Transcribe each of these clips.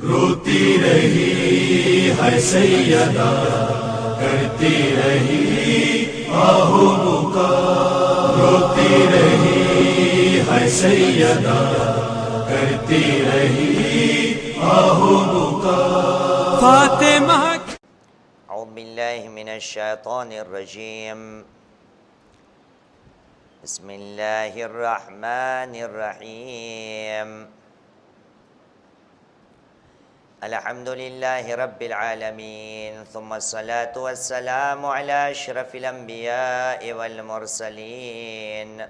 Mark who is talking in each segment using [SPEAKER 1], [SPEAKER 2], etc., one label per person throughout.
[SPEAKER 1] روتی رہی ہے سیدہ، کرتی رہی آہو بکا، روتی رہی ہے سیدہ، کرتی رہی آہو بکا فاطمہ۔
[SPEAKER 2] اعوذ باللہ من الشیطان الرجیم، بسم اللہ الرحمن الرحیم، الحمد للہ رب العالمین، ثم الصلاة والسلام علی اشرف الانبیاء والمرسلین،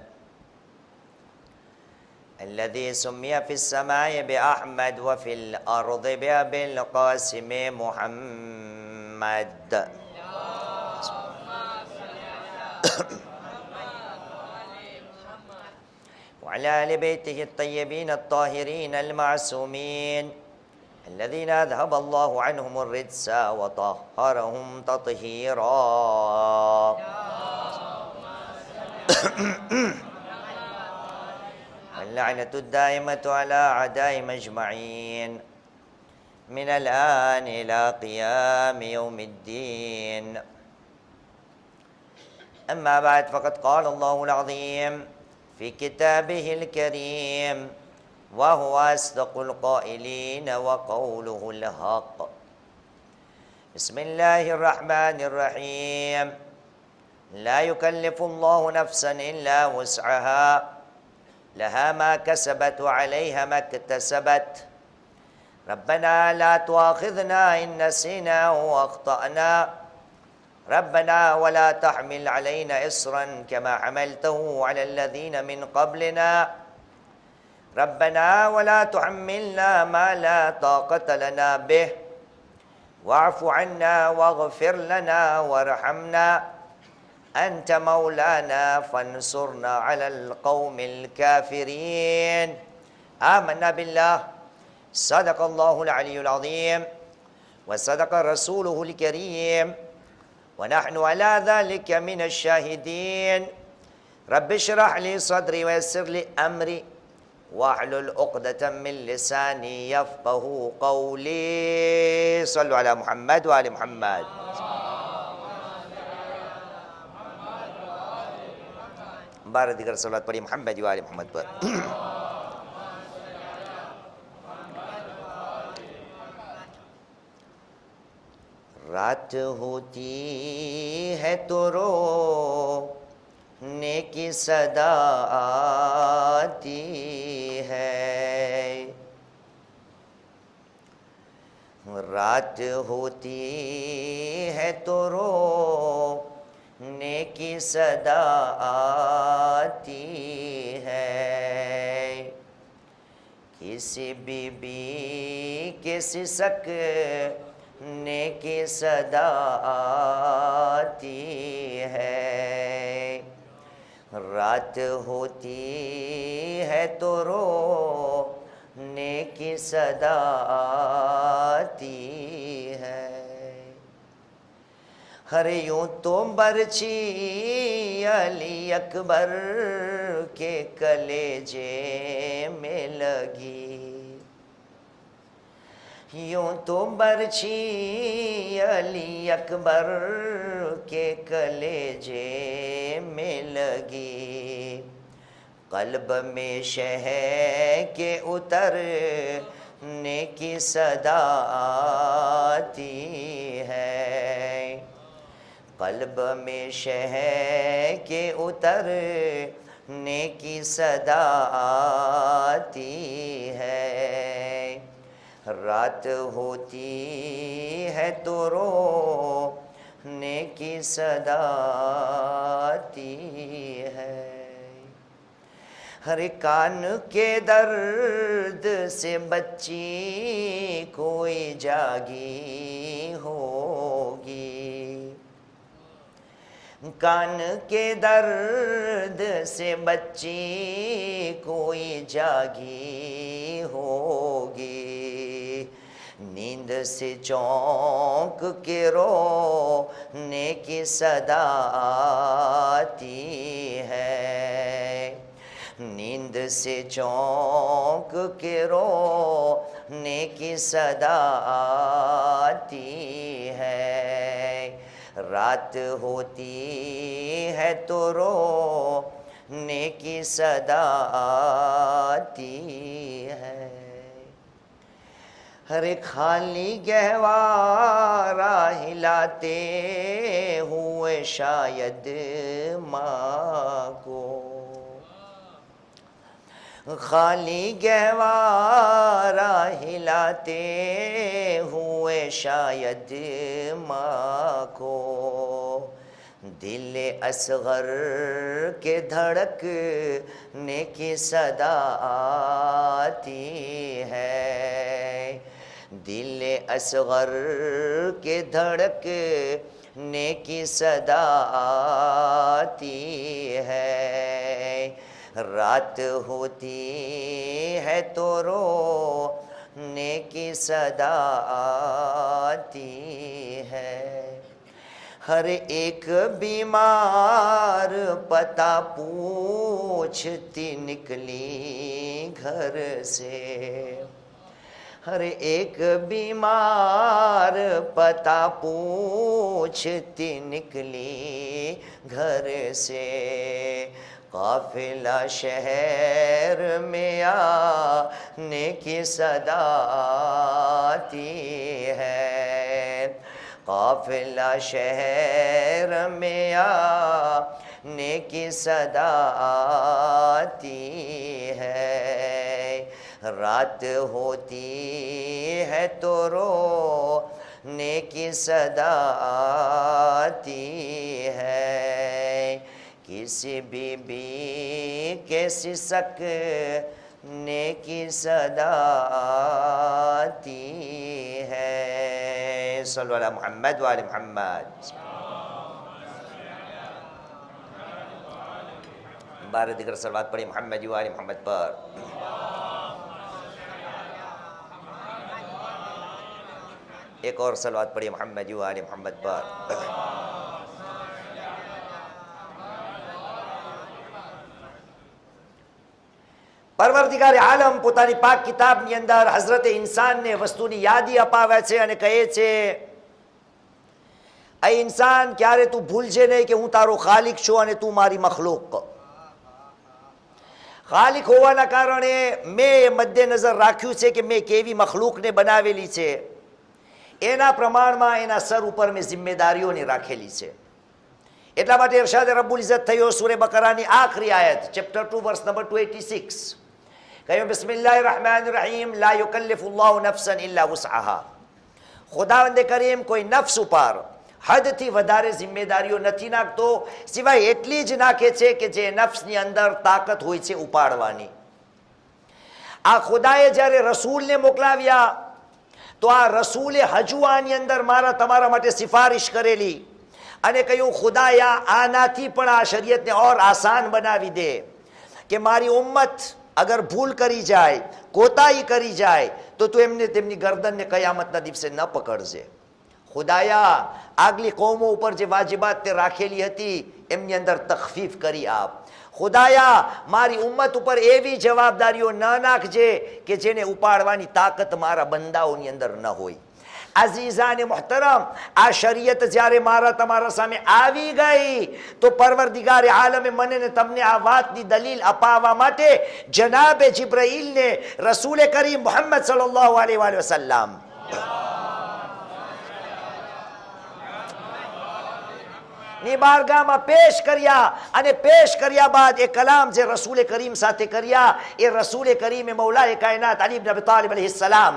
[SPEAKER 2] الذي سمي في السماء بأحمد وفي الأرض بأبي القاسم محمد وعلى آل بيته الطيبين الطاهرين المعصومين الذين أذهب الله عنهم الرجس وطهرهم تطهيرا. اللعنة الدائمة على أعدائهم أجمعين من الآن إلى قيام يوم الدين. أما بعد، فقد قال الله العظيم في كتابه الكريم وهو أصدق القائلين وقوله الحق. بسم الله الرحمن الرحيم. لا يكلف الله نفسا إلا وسعها، لها ما كسبت وعليها ما اكتسبت. ربنا لا تؤاخذنا إن نسينا أو أخطأنا، ربنا ولا تحمل علينا إصرا كما حملته على الذين من قبلنا، ربنا ولا تحملنا ما لا طاقة لنا به، واعف عنا واغفر لنا وارحمنا، أنت مولانا فانصرنا على القوم الكافرين. آمنا بالله، صدق الله العلي العظيم وصدق رسوله الكريم ونحن على ذلك من الشاهدين. رب اشرح لي صدري ويسر لي أمري واحلل عقدة من لساني يفقه قولي. صلوا على محمد وآل محمد. بارہ دیگر صلوات پڑھی محمد و آل محمد پر. رات ہوتی ہے تو رونے کی صدا آتی ہے، رات ہوتی ہے تو رونے کی صدا آتی ہے، کسی بی بی کے سسکنے کی صدا آتی ہے، رات ہوتی ہے تو رونے کی صدا آتی ہے. ہر یوں تو برچی علی اکبر کے کلیجے میں لگی، یوں تو برچی علی اکبر کے کلیجے میں لگی، قلب میں شہ کے اترنے کی صدا آتی ہے، قلب میں شہ کے اترنے کی صدا آتی ہے، رات ہوتی ہے تو رونے کی صدا آتی ہے. ہر کان کے درد سے بچی کوئی جاگی ہوگی، کان کے درد سے بچی کوئی جاگی ہوگی، نیند سے چونک کے رونے کی صدا آتی ہے، نیند سے چونک کے رو نیکی صدا آتی ہے، رات ہوتی ہے تو رونے کی صدا آتی ہے، ہر خالی گہوارہ ہلاتے ہوئے شاید ماں کو، خالی گہوارہ ہلاتے ہوئے شاید ماں کو، دل اصغر کے دھڑکنے کی صدا آتی ہے، دل اصغر کے دھڑکنے کی صدا آتی ہے، رات ہوتی ہے تو رونے کی صدا آتی ہے، ہر ایک بیمار پتہ پوچھتی نکلی گھر سے، ہر ایک بیمار پتہ پوچھتی نکلی گھر سے، قافلہ شہر میں آنے کی صدا آتی ہے، قافلہ شہر میں آنے کی صدا آتی ہے، رات ہوتی ہے تو رونے کی صدا آتی ہے، کسی بی بی کے سسکنے کی صدا آتی ہے، صلو علی محمد وآل محمد۔ بارہ دیگر صلوات پڑھی محمد وآل محمد پر۔ ایک اور صلوات پڑھی محمد وآل محمد پر۔ પરવરદિગાર આલમ પોતાની પાક કિતાબની અંદર હઝરત ઇન્સાનને વસ્તુની યાદી અપાવે છે અને કહે છે, એ ઇન્સાન ક્યારે તું ભૂલજે નહીં કે હું તારો ખાલિક છું અને તું મારી મખલૂક। ખાલિક હોવાના કારણે મેં એ મધ્યનજર રાખ્યું છે કે મેં કેવી મખલૂકને બનાવેલી છે, એના પ્રમાણમાં એના સર ઉપર મેં જિમ્મેદારીઓને રાખેલી છે। એટલા માટે ઇરશાદ રબ્બુલ ઇઝ્ઝત થયો સૂરે બકરાની આખરી આયત ચેપ્ટર 2 વર્સ નંબર 286 કહ્યું, બિસ્મિલ્લાહિર રહેમાનિર રહીમ લા યુકલ્લિફુલ્લાહુ નફસન ઇલ્લા વુસઆહા, ખુદાવંદે કરીમ કોઈ નફ્સ ઉપર હદથી વધારે જિમ્મેદારીઓ નથી નાખતો, સિવાય એટલી જ નાખે છે કે જે નફ્સની અંદર તાકાત હોય છે ઉપાડવાની। આ ખુદાએ જ્યારે રસૂલને મોકલાવ્યા તો આ રસૂલે હજુ આની અંદર મારા તમારા માટે સિફારિશ કરેલી અને કહ્યું, ખુદાયા આનાથી પણ આ શરીયતને ઓર આસાન બનાવી દે કે મારી ઉમ્મત અગર ભૂલ કરી જાય, કોતાહી કરી જાય તો તું એમને તેમની ગરદનને કયામતના દિવસે ન પકડજે। ખુદાયા આગલી કૌમો ઉપર જે વાજિબાત તે રાખેલી હતી એમની અંદર તખફીફ કરી આપ। ખુદાયા મારી ઉમ્મત ઉપર એવી જવાબદારીઓ ન નાખજે કે જેને ઉપાડવાની તાકાત મારા બંદાઓની અંદર ન હોય। અઝીઝાને મુહતરમ, આ શરીયત જ્યારે મારા તમારા સામે આવી ગઈ તો પરવરદિગારે આલમે મને ને તમને આ વાતની દલીલ અપાવવા માટે જનાબે જિબ્રાઈલને રસૂલે કરીમ મુહમ્મદ સલ્લલ્લાહુ અલૈહિ વસલ્લમ ની બારગાહમાં પેશ કર્યા અને પેશ કર્યા બાદ એ કલામ જે રસૂલે કરીમ સાથે કર્યા એ રસૂલે કરીમે મૌલાએ કાયનાત અલી ઇબ્ન અબી તાલિબ અલૈહિ સલામ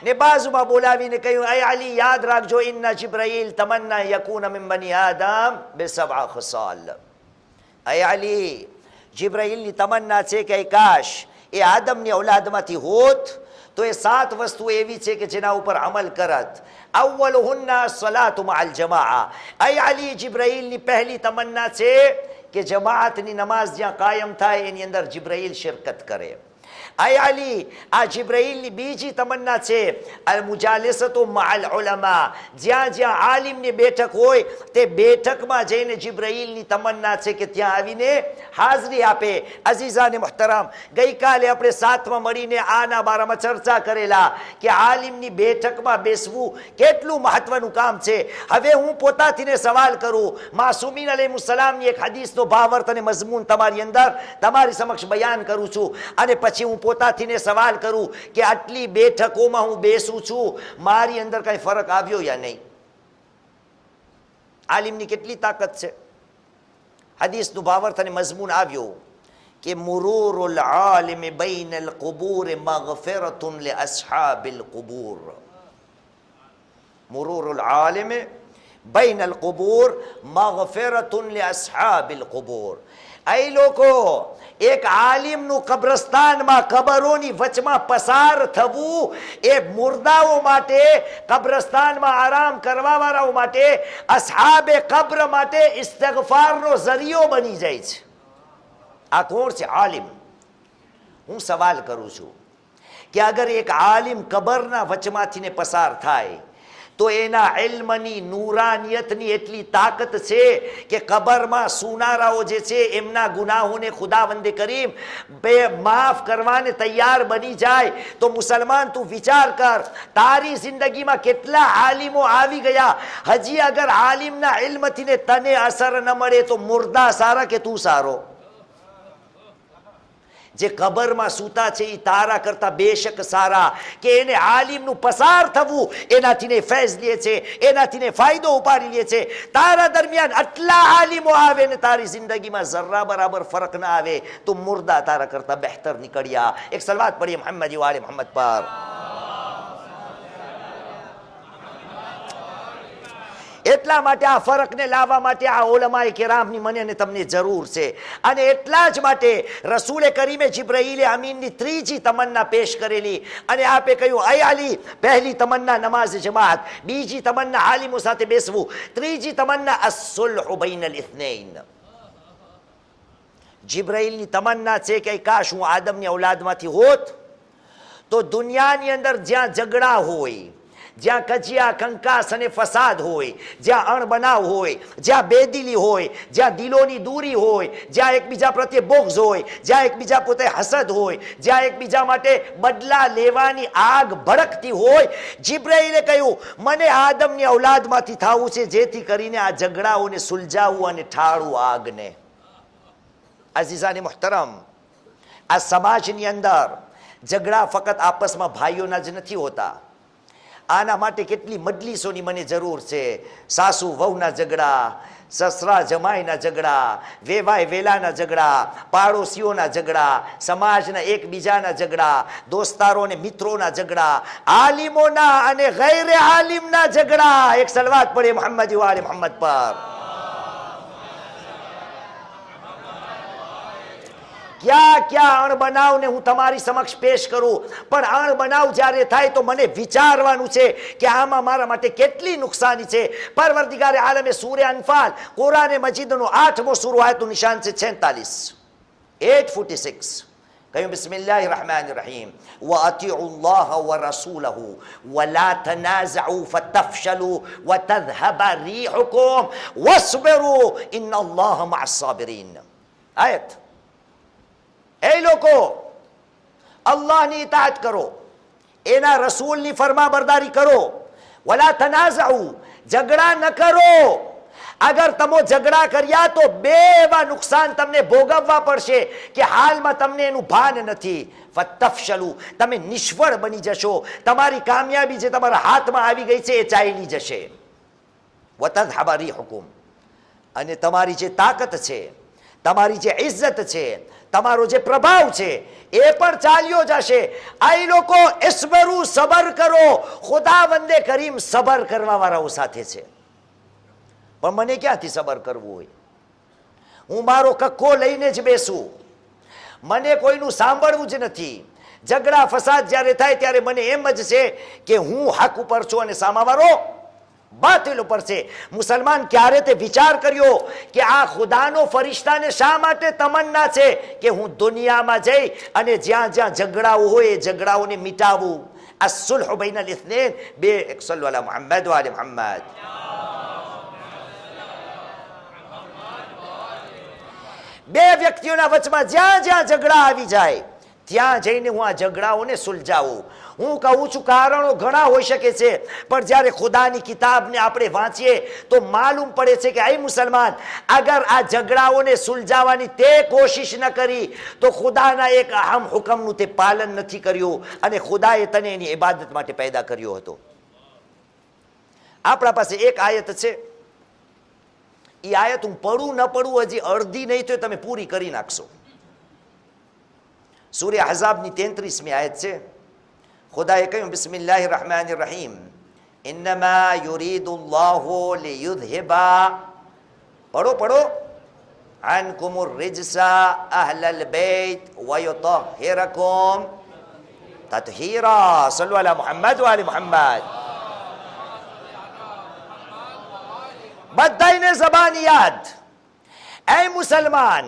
[SPEAKER 2] ને બાજુમાં બોલાવીને કહ્યું, અય અલી યાદ રાખજો, ઇન્ના જિબ્રાઈલ તમન્ના યકૂન મિન બની આદમ બિસબዓ ખસાલ। અય અલી, જિબ્રાઈલની તમન્ના છે કે કાશ એ આદમની ઔલાદમાંથી હોત તો એ 7 વસ્તુ એવી છે કે જેના ઉપર અમલ કરત। અવ્વલુહુન્ના સલાતુ મઅલ જમાઆ। અય અલી, જિબ્રાઈલની પહેલી તમન્ના છે કે જમાઅતની નમાઝ જ્યાં કાયમ થાય એની અંદર જિબ્રાઈલ શિરકત કરે। આય અલી, આ જિબ્રાઈલની બીજી તમન્ના છે અલ મુજાલિસતુ મઅલ ઉલમા, જ્યાં જ્યાં આલિમની બેઠક હોય તે બેઠકમાં જઈને જિબ્રાઈલની તમન્ના છે કે ત્યાં આવીને હાજરી આપે. અઝીઝાને મુહતરમ, ગઈકાલે આપણે સાથમાં મળીને આના બારામાં ચર્ચા કરેલા કે આલિમની બેઠકમાં બેસવું કેટલું મહત્વનું કામ છે. હવે હું પોતાથીને સવાલ કરું, માસૂમીન અલૈહિસ્સલામની એક હદીસનો ભાવાર્થ અને મઝમૂન તમારી અંદર તમારી સમક્ષ બયાન કરું છું, અને પછી હું પોતાથીને સવાલ કરું કે આટલી બેઠકોમાં હું બેસું છું, મારી અંદર કઈ ફરક આવ્યો યા નહીં? આલિમની કેટલી તાકાત છે. હદીસનું ભાવાર્થ અને મઝમૂન આવ્યો કે મુરૂરુલ આલિમ બૈનલ કુબૂર મગફિરતુન લિ અસ્હાબિલ કુબૂર. મુરૂરુલ આલિમ બૈનલ કુબૂર મગફિરતુન લિ અસ્હાબિલ કુબૂર. એ લોકો, એક આલિમનું કબ્રસ્તાનમાં કબરોની વચમાં પસાર થવું એ મુર્દાઓ માટે, કબ્રસ્તાનમાં આરામ કરવા વાળાઓ માટે, અસ્હાબે કબ્ર માટે ઇસ્તિગફારનો ઝરિયો બની જાય છે. આ કોણ છે? આલિમ. હું સવાલ કરું છું કે અગર એક આલિમ કબરના વચમાંથીને પસાર થાય તો એના ઇલ્મની નૂરાનિયતની એટલી તાકાત છે કે કબરમાં સુનારાઓ જે છે એમના ગુનાહોને ખુદાવંદે કરીમ માફ કરવાને તૈયાર બની જાય. તો મુસલમાન, તું વિચાર કર, તારી જિંદગીમાં કેટલા આલિમો આવી ગયા. હજી અગર આલિમના ઇલ્મથી ને તને અસર ન મળે તો મુર્દા સારા કે તું સારો? જે કબરમાં સૂતા છે એ તારા કરતા બેશક સારા, કે એને આલિમનું પસાર થવું એનાથી ને ફૈઝ લે છે, એનાથી ને ફાયદો ઉપાડી લે છે. તારા દરમિયાન આટલા આલિમો આવે ને તારી જિંદગીમાં જરા બરાબર ફરક ના આવે તો મુર્દા તારા કરતા બહેતર નીકળ્યા. એક સલવાત પડીએ મોહમ્મદ વાલે મોહમ્મદ પર. એટલા માટે આ ફરકને લાવવા માટે આ ઉલમાએ કિરામની મને અને તમને જરૂર છે. અને એટલા જ માટે રસૂલે કરીમે જિબ્રાઈલે અમીનની ત્રીજી તમન્ના પેશ કરેલી, અને આપે કહ્યું, અય અલી, પહેલી તમન્ના નમાઝ જમાત, બીજી તમન્ના આલિમો સાથે બેસવું, ત્રીજી તમન્ના અસ-સુલ્હુ બૈનલ ઇથ્નૈન. જિબ્રાઈલની તમન્ના છે કે કાશ હું આદમની ઔલાદમાંથી હોત તો દુનિયાની અંદર જ્યાં ઝઘડા હોય, જ્યાં કજિયા કંકાસ અને ફસાદ હોય, જ્યાં અણબનાવ હોય, જ્યાં બેદિલી હોય, જ્યાં દિલોની દૂરી હોય, જ્યાં એકબીજા પ્રત્યે બોક્સ હોય, જ્યાં એકબીજા પોતે હસદ હોય, જ્યાં એકબીજા માટે બદલા લેવાની આગ ભડકતી હોય, જિબ્રાઈલે કહ્યું મને આદમની ઔલાદમાંથી થવું છે જેથી કરીને આ ઝઘડાઓને સુલઝાવવું અને ઠાળવું આગને. અઝીઝાને મુહતરમ, આ સમાજની અંદર ઝઘડા ફક્ત આપસમાં ભાઈઓના જ નથી હોતા. આના માટે કેટલી મજલિસોની મને જરૂર છે. સાસુ વહુના ઝઘડા, સસરા જમાઈના ઝઘડા, વેવાય વેલાના ઝઘડા, પાડોશીઓના ઝઘડા, સમાજના એકબીજાના ઝઘડા, દોસ્તારો અને મિત્રોના ઝઘડા, આલિમોના અને ગૈર આલિમના ઝઘડા. એક સલવાત પડે મોહમ્મદ વાલે મોહમ્મદ પર. ક્યાં ક્યાં અણબનાવને હું તમારી સમક્ષ પેશ કરું, પણ અણબનાવ જ્યારે થાય તો મને વિચારવાનું છે કે આમાં મારા માટે કેટલી નુકસાની છે. પરવરદિગારે આલમે સૂરે અનફાલ, કુરાને મજીદનો 8મો સૂરો, આયતનું નિશાન છે 46, 846. કહ્યું બિસ્મિલ્લાહિર રહેમાનિર રહીમ, વઅતિઉ અલ્લાહ વરસૂલહુ વલા તનાઝઉ ફતફશલુ વતذهب રીહુકુમ વસ્બિરુ ઇન્નલ્લાહ મઅસ સાબિરીન. આયત. એ લોકો, અલ્લાહની ઇતાઅત કરો, એના રસૂલની ફરમાબરદારી કરો. વલા તનાઝઉ, ઝઘડા ન કરો. અગર તમે ઝઘડા કર્યા તો બે એવા નુકસાન તમને ભોગવવા પડશે કે હાલમાં તમને એનું ભાન નથી. ફતફશલુ, તમે નિષ્ફળ બની જશો. તમારી કામયાબી જે તમારા હાથમાં આવી ગઈ છે એ ચાલી જશે. વતذهب રીહુકુમ, અને તમારી જે તાકાત છે, તમારી જે ઇજ્જત છે, તમારો જે પ્રભાવ છે એ પણ ચાલ્યો જશે. આ લોકો ઇસ્બરુ, સબર કરો. ખુદાવંદે કરીમ સબર કરવા વાળાઓ સાથે છે. પણ મને ક્યાંથી સબર કરવું હોય? હું મારો કક્કો લઈને જ બેસું, મને કોઈનું સાંભળવું જ નથી. ઝઘડા ફસાદ જ્યારે થાય ત્યારે મને એમ જ છે કે હું હક ઉપર છું અને સામાવાળો બાતિલ ઉપર છે. મુસલમાન ક્યારે તે વિચાર કર્યો કે આ ખુદાનો ફરિશ્તાને શા માટે તમન્ના છે કે હું દુનિયામાં જઈ અને જ્યાં જ્યાં ઝઘડાઓ હોય એ ઝઘડાઓને મિટાવું. અસ-સુલ્હુ બૈનલ ઇથ્નૈન. બે સલ્લુ અલા મુહમ્મદ વ આલે મુહમ્મદ. બે વ્યક્તિઓના વચમાં જ્યાં જ્યાં ઝઘડા આવી જાય ત્યાં જઈને હું આ ઝઘડાઓને સુલઝાવું. હું કહું છું કારણો ઘણા હોઈ શકે છે, પણ જ્યારે ખુદાની કિતાબને આપણે વાંચીએ તો માલુમ પડે છે કે અહીં મુસલમાન અગર આ ઝઘડાઓને સુલઝાવવાની તે કોશિશ ન કરી તો ખુદાના એક અહમ હુકમનું તે પાલન નથી કર્યું અને ખુદાએ તને એની ઇબાદત માટે પેદા કર્યો હતો. આપણા પાસે એક આયત છે, એ આયત હું પડું ન પડું હજી અડધી નહીં તો તમે પૂરી કરી નાખશો. સૂર્ય અહઝાબની 33મી આયત છે. ખુદાએ કહ્યું બિસ્મિલ્લાહિર રહમાનિર રહીમ ઇન્નમા યુરીદુલ્લાહુ લિયુધહિબા પડો અનકુમુર રિજસા અહલલ બેત વયુતહિરકુમ તત્હીરા. સલ્લુ અલા મુહમ્મદ વ આલે મુહમ્મદ. બધાયને ઝબાન યાદ. એ મુસલમાન,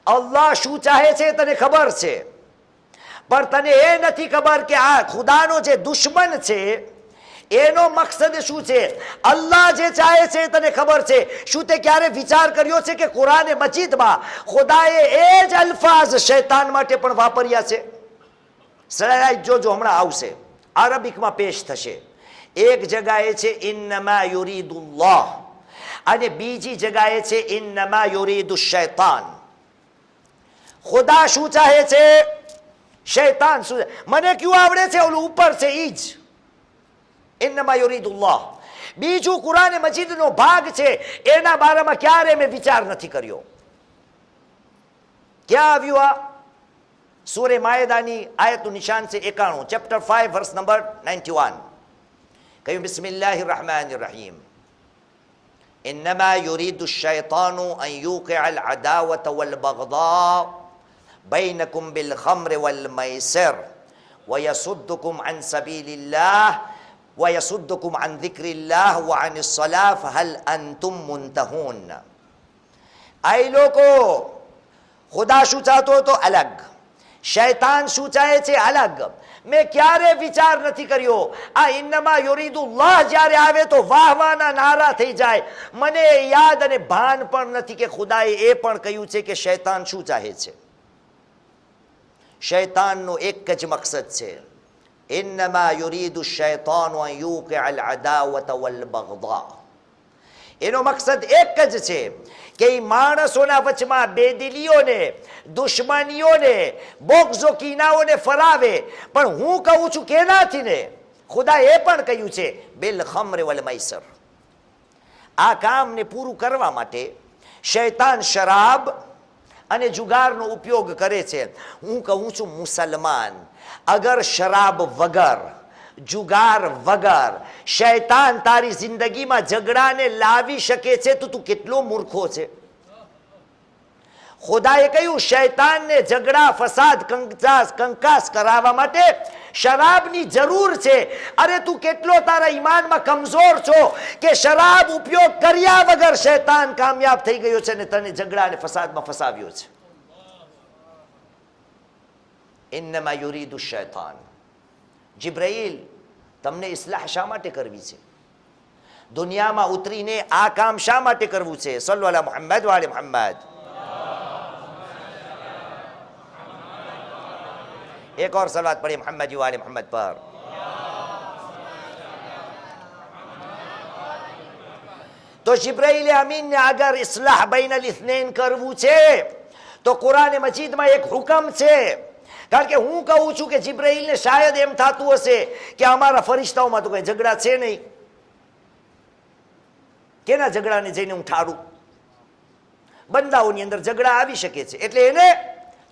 [SPEAKER 2] અલ્લાહ શું ચાહે છે તને ખબર છે, પણ તને એ નથી ખબર કે આ ખુદાનો જે દુશ્મન છે એનો મકસદ શું છે. અલ્લાહ જે ચાહે છે તને ખબર છે. શું તે ક્યારે વિચાર કર્યો છે કે કુરાન મજીદમાં ખુદાએ એ જ અલ્ફાઝ શૈતાન માટે પણ વાપર્યા છે? સરાય જોજો, હમણાં આવશે, અરબિકમાં પેશ થશે. એક જગાએ છે ઇન્નમા યુરીદુલ્લાહ અને બીજી જગાએ છે ઇન્નમા યુરીદુ શૈતાન. ખુદા શું ચાહે છે, શૈતાન શું? મને ક્યું આવડે છે, ઓલું ઉપર છે ઈ જ ઇન્નમા યુરીદુલ્લાહ. બીજું કુરાન મજીદનો ભાગ છે એના બારામાં ક્યારે મેં વિચાર નથી કર્યો. ક્યાં આવ્યું આ? સૂરે માયદાની આયતનું નિશાન છે 91, ચેપ્ટર 5 વર્સ નંબર 91. કહ્યું બિસ્મિલ્લાહિર રહમાનિર રહીમ ઇન્નમા યુરીદુ શૈતાનુ અન યુકિઅલ અદાવત વલ બગદા બૈનકુમ બિલ ખમ્ર વલ મૈસિર વયસુદ્દુકુમ અન સબીલિલ્લાહ વયસુદ્દુકુમ અન ધિક્રિલ્લાહ વ અનિસ સલાહ ફહલ અંતુમ મુન્તહૂન. આ લોકો, ખુદા શું ચાહતો હતો અલગ, શૈતાન શું ચાહે છે અલગ. મેં ક્યારે વિચાર નથી કર્યો. આ ઇન્નમા યુરીદુલ્લાહ જ્યારે આવે તો વાહવાના નારા થઈ જાય. મને યાદ અને ભાન પણ નથી કે ખુદાએ એ પણ કહ્યું છે કે શૈતાન શું ચાહે છે. શૈતાનનો એક જ મકસદ છે, ઇન્નમા યુરીદુ શૈતાનુ અન યુકિઅલ અદાવત વલ બગદા. એનો મકસદ એક જ છે કે એ માણસોના વચમાં બેદિલીઓને, દુશ્મનીઓને, બોક્ઝો કીનાઓને ફરાવે. પણ હું કહું છું કેનાથી ને? ખુદા એ પણ કહ્યું છે બિલ ખમ્ર વલ મૈસર. આ કામને પૂરું કરવા માટે શૈતાન શરાબ અને જુગારનો ઉપયોગ કરે છે. હું કહું છું મુસલમાન, અગર શરાબ વગર, જુગાર વગર શૈતાન તારી જિંદગીમાં ઝઘડાને લાવી શકે છે તો તું કેટલો મૂર્ખો છે. ખુદાએ કહ્યું શૈતાનને ઝઘડા, ફસાદ, કંકાસ કરાવવા માટે શરાબની જરૂર છે. અરે તું કેટલો તારા ઈમાનમાં કમજોર છો કે શરાબ ઉપયોગ કર્યા વગર શૈતાન કામયાબ થઈ ગયો છે અને તને ઝઘડા અને ફસાદમાં ફસાવ્યો છે. ઇન્નમા યુરીદુ શૈતાન. જિબ્રાઈલ, તમને ઇસ્લાહ શા માટે કરવી છે? દુનિયામાં ઉતરીને આ કામ શા માટે કરવું છે? સલ્લુ અલા મુહમ્મદ વ આલે મુહમ્મદ. एक और सलात पढ़े मोहम्मद वाले मोहम्मद पर. तो जिब्राइल अमीन ने अगर इस्लाह बैनल इस्नैन करવું છે તો કુરાન મજીદમાં એક હુકમ છે. કારણ કે હું કહું છું કે જિબ્રાઈલને શાયદ એમ થતું હશે કે અમારા ફરિશ્તાઓમાં તો કઈ ઝઘડા છે નહીં, કેના ઝઘડાને જઈને હું ઠારું? બંદાઓની અંદર ઝઘડા આવી શકે છે, એટલે એને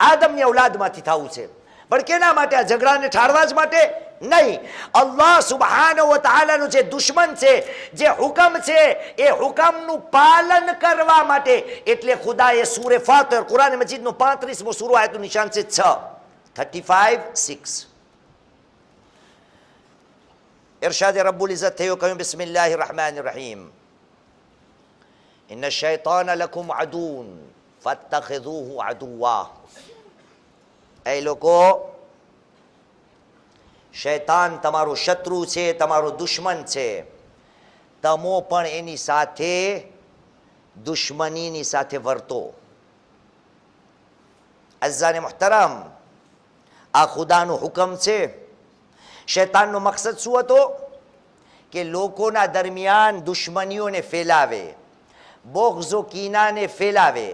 [SPEAKER 2] આદમની ઔલાદમાંથી થવું છે. પણ કેના માટે? આ ઝઘડાને ઠારવા જ માટે નહીં. અલ્લાહ સુબ્હાનહુ વ તઆલાનો જે દુશ્મન છે, જે હુકમ છે, એ હુકમનું પાલન કરવા માટે. એટલે ખુદાએ સૂરે ફાતિર, કુરાન મજીદનો 35મો સૂરો, આયતનું નિશાન છે 6, 35:6. ઇરશાદે રબ્બુલ ઇઝ્ઝત થયો, કહ્યું બિસ્મિલ્લાહિર રહમાનિર રહીમ, ઇન્ન શૈતાન લકુમ અદુન ફત્તખિઝૂહુ અદુવા. એ લોકો, શૈતાન તમારો શત્રુ છે, તમારો દુશ્મન છે, તમો પણ એની સાથે દુશ્મનીની સાથે વર્તો. અઝ્ઝાને મુહતરમ, આ ખુદાનો હુકમ છે. શૈતાનનો મકસદ શું હતો? કે લોકોના દરમિયાન દુશ્મનીઓને ફેલાવે, બોગ્ઝો કીનાને ફેલાવે.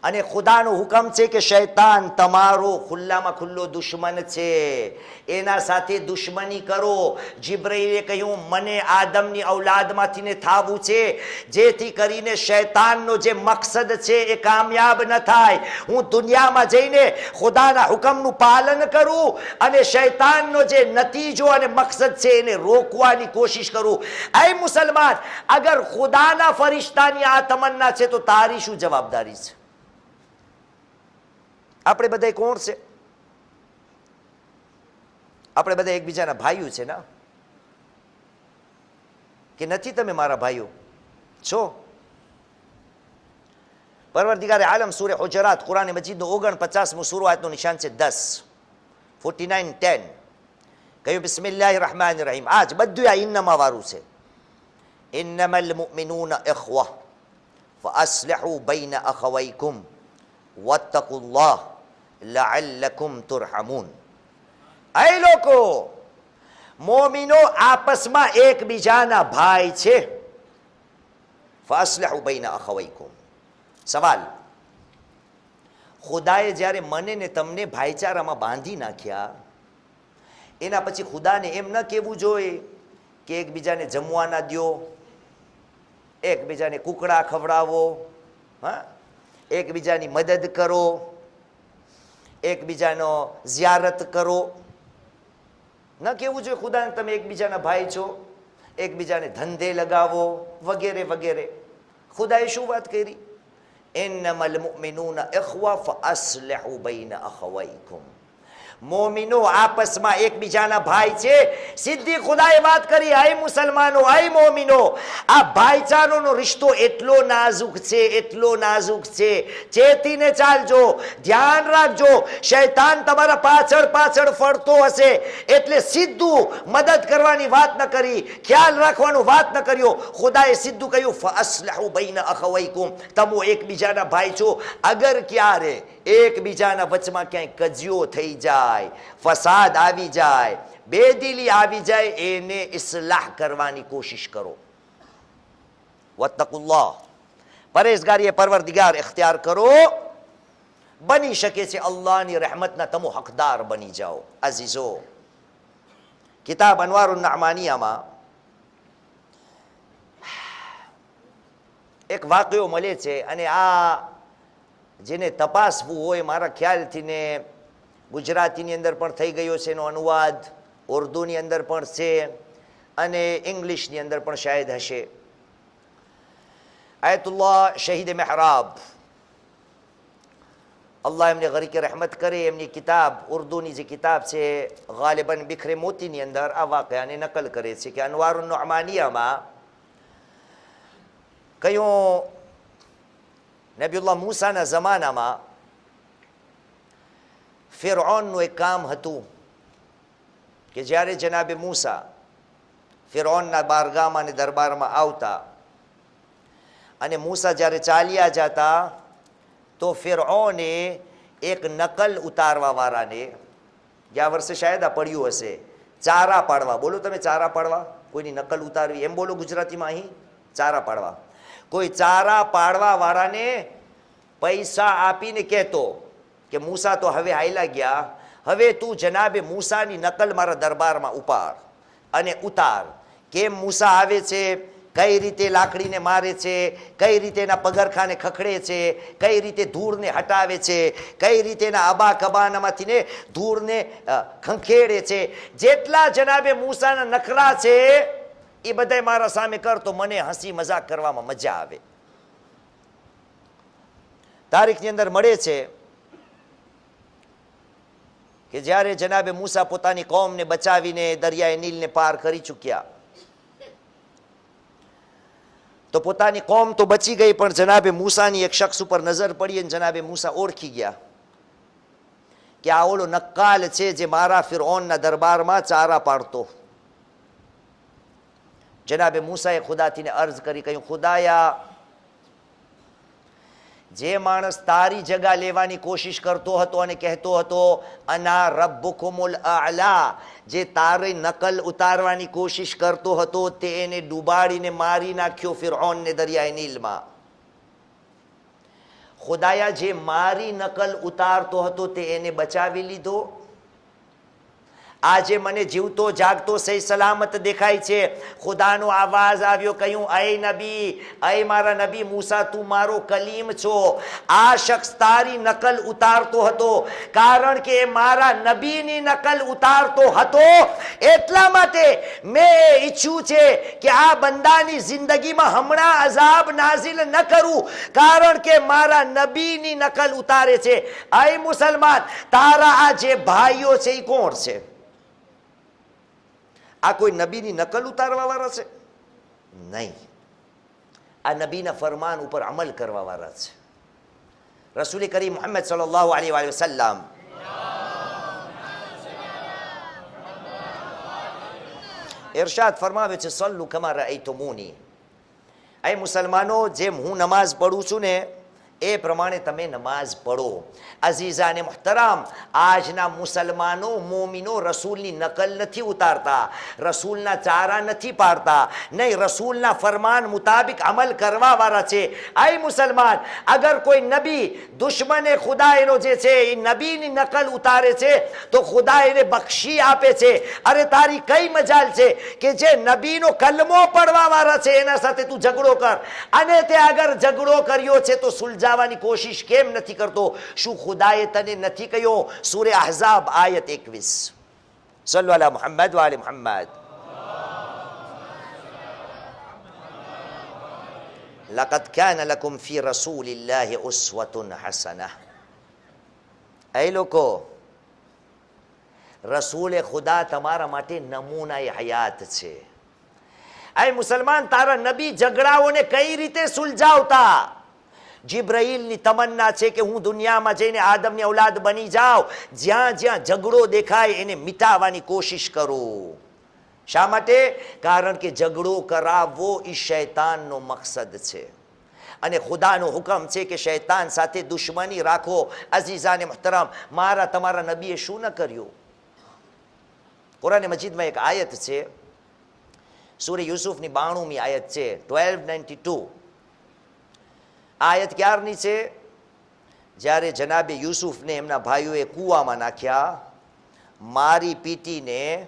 [SPEAKER 2] અને ખુદાનો હુકમ છે કે શૈતાન તમારો ખુલ્લામાં ખુલ્લો દુશ્મન છે, એના સાથે દુશ્મની કરો. જિબ્રાઈલે કહ્યું મને આદમની ઔલાદમાંથી ને થાવું છે, જેથી કરીને શૈતાનનો જે મકસદ છે એ કામયાબ ન થાય. હું દુનિયામાં જઈને ખુદાના હુકમનું પાલન કરું અને શૈતાનનો જે નતીજો અને મકસદ છે એને રોકવાની કોશિશ કરું. એ મુસલમાન, અગર ખુદાના ફરિશ્તાની આ તમન્ના છે તો તારી શું જવાબદારી છે? આપણે બધા કોણ છે? આપણે બધા એકબીજાના ભાઈઓ છે ને, કે નથી? તમે મારા ભાઈઓ છો. પરવરદિગારે આલમ સૂરે હુજરાત કુરાન મજીદનો 49મો સૂરો આયતનું નિશાન છે 10, 49:10. કહ્યું બિસ્મિલ્લાહિર રહમાનિર રહીમ. આજ બધું આ ઇન્નમાં વાળું છે. ઇન્નમલ મુમિનૂના ઇખ્વા ફઅસ્લિહુ બૈના અખવૈકુમ વત્તકુલ્લાહ લઅલ્લકુમ તુરહમૂન. એ લોકો, મોમિનો આપસમાં એકબીજાના ભાઈ છે. ફઅસ્લિહુ બૈના અખવૈકુમ. સવાલ, ખુદાએ જ્યારે મને ને તમને ભાઈચારામાં બાંધી નાખ્યા, એના પછી ખુદાને એમ ન કહેવું જોઈએ કે એકબીજાને જમવા ના દ્યો, એકબીજાને કુકડા ખવડાવો, હા, એકબીજાની મદદ કરો, એકબીજાનો ઝિયારત કરો? ન કહેવું જોઈએ ખુદાને તમે એકબીજાના ભાઈ છો, એકબીજાને ધંધે લગાવો વગેરે વગેરે. ખુદાએ શું વાત કરી? ઇન્નમલ મુમિનૂના ઇખ્વા ફઅસ્લિહુ બૈના અખવૈકુમ. મોમિનો આપસમાં એકબીજાના ભાઈ છે. સીધી ખુદાએ વાત કરી. આય મુસલમાનો, આય મોમિનો, આ ભાઈચારાનો રિશ્તો એટલો નાજુક છે, એટલો નાજુક છે. ચેતીને ચાલજો, ધ્યાન રાખજો. શૈતાન તમારા પાછળ પાછળ ફરતો હશે, એટલે સીધું મદદ કરવાની વાત ન કરી, ખ્યાલ રાખવાનું વાત ન કર્યો. ખુદાએ સીધું કહ્યું ફઅસ્લિહુ બૈના અખવૈકુમ, તમો એકબીજાના ભાઈ છો. અગર ક્યારે એકબીજાના વચમાં ક્યાંય કજિયો થઈ જાય, ફસાદ આવી જાય, બેદિલી આવી જાય, એને ઇસ્લાહ કરવાની કોશિશ કરો. વત્તકુલ્લાહ, પરેશગારી પરવરદિગાર ઇખ્તિયાર કરો. બની શકે છે અલ્લાહની રહેમતના તમો હકદાર બની જાઓ. અઝીઝો, કિતાબ અનવારુન નઅમાનિયામાં એક વાક્યો મળે છે, અને આ જેને તપાસવું હોય, મારા ખ્યાલથી ને ગુજરાતીની અંદર પણ થઈ ગયો છે એનો અનુવાદ, ઉર્દુની અંદર પણ છે અને ઇંગ્લિશની અંદર પણ શાયદ હશે. આયતુલ્લાહ શહીદ મેહરાબ, અલ્લાહ એમને ગરીકે રહેમત કરે, એમની કિતાબ, ઉર્દુની જે કિતાબ છે ગાલિબન બિખરે મોતીની અંદર આ વાક્યાને નકલ કરે છે કે અનવારુન નઅમાનિયામાં કયું નબીઉલ્લાહ મૂસાના જમાનામાં ફિરૌનનું એક કામ હતું કે જ્યારે જનાબે મૂસા ફિરૌનના બારગાહમાં અને દરબારમાં આવતા અને મૂસા જ્યારે ચાલ્યા જતા તો ફિરૌને એક નકલ ઉતારવા વાળાને, ગયા વર્ષે શાયદ આ પડ્યું હશે, ચારા પાડવા. બોલો તમે, ચારા પાડવા, કોઈની નકલ ઉતારવી એમ બોલો ગુજરાતીમાં. અહીં ચારા પાડવા, કોઈ ચારા પાડવા વાળાને પૈસા આપીને કહેતો કે મૂસા તો હવે હાયલા ગયા, હવે તું જનાબે મૂસાની નકલ મારા દરબારમાં ઉપાડ અને ઉતાર. કેમ મૂસા આવે છે, કઈ રીતે લાકડીને મારે છે, કઈ રીતે એના પગરખાને ખખડે છે, કઈ રીતે ધૂળને હટાવે છે, કઈ રીતે એના અબા કબાનામાંથી ને ધૂળને ખંખેડે છે. જેટલા જનાબે મૂસાના નખરા છે એ બધાય મારા સામે કર, તો મને હસી મજાક કરવામાં મજા આવે. તારીખની અંદર મળે છે કે જ્યારે જનાબે મૂસા પોતાની કોમને બચાવીને દરિયાએ નીલને પાર કરી ચૂક્યા, તો પોતાની કોમ તો બચી ગઈ, પણ જનાબે મૂસાની એક શખ્સ ઉપર નજર પડી અને જનાબે મૂસા ઓળખી ગયા કે આ ઓલો નક્કાલ છે જે મારા ફિરૌનના દરબારમાં ચારા પાડતો. જનાબે મૂસાએ ખુદાથીને અર્જ કરી, કહ્યું, ખુદાયા, જે માણસ તારી જગા લેવાની કોશિશ કરતો હતો અને કહેતો હતો અના રબ્બુકુમુલ આલા, જે તારી નકલ ઉતારવાની કોશિશ કરતો હતો, તે એને ડૂબાડીને મારી નાખ્યો ફિરૌનને દરિયાએ નીલમાં. ખુદાયા, જે મારી નકલ ઉતારતો હતો તે એને બચાવી લીધો. આજે મને જીવતો જાગતો સહી સલામત દેખાય છે. ખુદાનો આવાજ આવ્યો, કહ્યું, અય નબી, અય મારા નબી મૂસા, તું મારો કલીમ છો. આ શખ્સ તારી નકલ ઉતારતો હતો, કારણ કે મારા નબીની નકલ ઉતારતો હતો. એટલા માટે મેં ઈચ્છ્યું છે કે આ બંદાની જિંદગીમાં હમણાં અઝાબ નાઝિલ ન કરું, કારણ કે મારા નબીની નકલ ઉતારે છે. અય મુસલમાન, તારા આ જે ભાઈઓ છે એ કોણ છે? આ કોઈ નબીની નકલ ઉતારવા વાળા છે? નહીં, આ નબીના ફરમાન ઉપર અમલ કરવા વાળા છે. રસૂલ કરીમ મુહમ્મદ સલ્લલ્લાહુ અલૈહિ વસલ્લમ ઇરશાદ ફરમાવે છે, સલ્લુ કમા રઅયતુમૂની, એ મુસલમાનો, જેમ હું નમાઝ પઢું છું ને એ પ્રમાણે તમે નમાઝ પઢો. અઝીઝા અને મુહતરામ, આજના મુસલમાનો મોમીનો રસૂલની નકલ નથી ઉતારતા, રસૂલના ચારા નથી પાડતા, નહીં, રસૂલના ફરમાન મુતાબિક અમલ કરવા વાળા છે. આય મુસલમાન, અગર કોઈ નબી દુશ્મને ખુદા એનો જે છે એ નબીની નકલ ઉતારે છે તો ખુદા એને બક્ષી આપે છે. અરે તારી કઈ મજાલ છે કે જે નબીનો કલમો પડવા વાળા છે એના સાથે તું ઝઘડો કર, અને તે અગર ઝઘડો કર્યો છે તો સુલઝાવવાની કોશિશ કેમ નથી કરતો? શું ખુદાએ તને નથી કહ્યો? સૂરે અહઝાબ આયત 21. સલ્લુ અલા મુહમ્મદ વ આલે મુહમ્મદ. લકદ કાન લકુમ ફી રસૂલિલ્લાહિ ઉસ્વતુન હસનહ. એ લોકો, રસૂલે ખુદા તમારા માટે નમૂનાએ હયાત છે. એ મુસલમાન, તારા નબી ઝઘડાઓને કઈ રીતે સુલઝાવતા? જિબ્રાઈલની તમન્ના છે કે હું દુનિયામાં જઈને આદમની ઔલાદ બની જાઉં, જ્યાં જ્યાં ઝઘડો દેખાય એને મિટાવવાની કોશિશ કરું. શા માટે? કારણ કે ઝઘડો કરાવવો એ શૈતાનનો મકસદ છે, અને ખુદાનો હુકમ છે કે શૈતાન સાથે દુશ્મની રાખો. અઝીઝાને મુહતરમ, મારા તમારા નબીએ શું ન કર્યું? કુરાન મજીદમાં એક આયત છે, સૂરે યુસુફની 92મી આયત છે, 1292. આયત ક્યારની છે? જ્યારે જનાબે યુસુફને એમના ભાઈઓએ કૂવામાં નાખ્યા, મારી પીટીને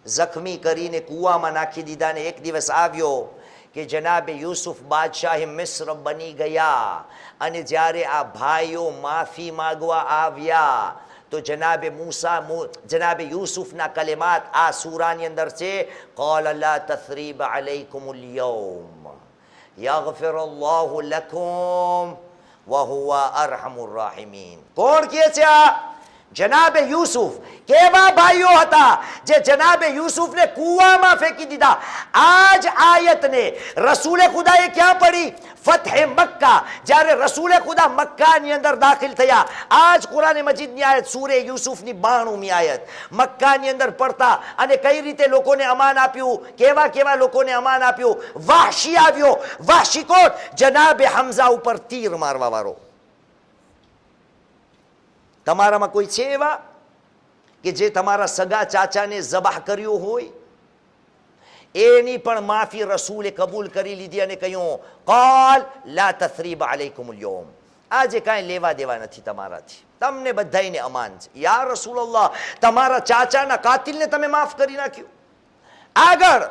[SPEAKER 2] જખમી કરીને કૂવામાં નાખી દીધા, ને એક દિવસ આવ્યો કે જનાબે યુસુફ બાદશાહે મિસ્ર બની ગયા, અને જ્યારે આ ભાઈઓ માફી માગવા આવ્યા તો જનાબે યુસુફના કલેમાત આ સૂરાની અંદર છે, قال لا تثريب عليكم اليوم يغفر الله لكم وهو أرحم الراحمين. કોણ કહે છે આ? જનાબે યુસુફ. કેવા ભાઈઓ હતા જે જનાબે યુસુફને કૂવામાં ફેંકી દીધા? આજ આયતને રસૂલે ખુદાએ ક્યાં પડી? ફતહે મક્કા, જ્યારે રસૂલે ખુદા મક્કાની અંદર દાખલ થયા. આજ કુરાન મજીદની આયત, સૂરે યુસુફની 92મી આયત, મક્કાની અંદર પડતા અને કઈ રીતે લોકોને અમાન આપ્યું, કેવા કેવા લોકોને અમાન આપ્યું. વાહશી આવ્યો. વાહશી કોણ? જનાબે હમઝા ઉપર તીર મારવા વાળો. તમારામાં કોઈ છે એવા કે જે તમારા સગા ચાચાને ઝબાહ કર્યો હોય? એની પણ માફી રસૂલે કબૂલ કરી લીધી અને કહ્યું, قال لا تثريب عليكم اليوم. આજે કાંઈ લેવા દેવા નથી તમારાથી, તમને બધાયને અમાન છે. યા રસૂલલ્લાહ, તમારા ચાચાના કાતિલને તમે માફ કરી નાખ્યું. આગળ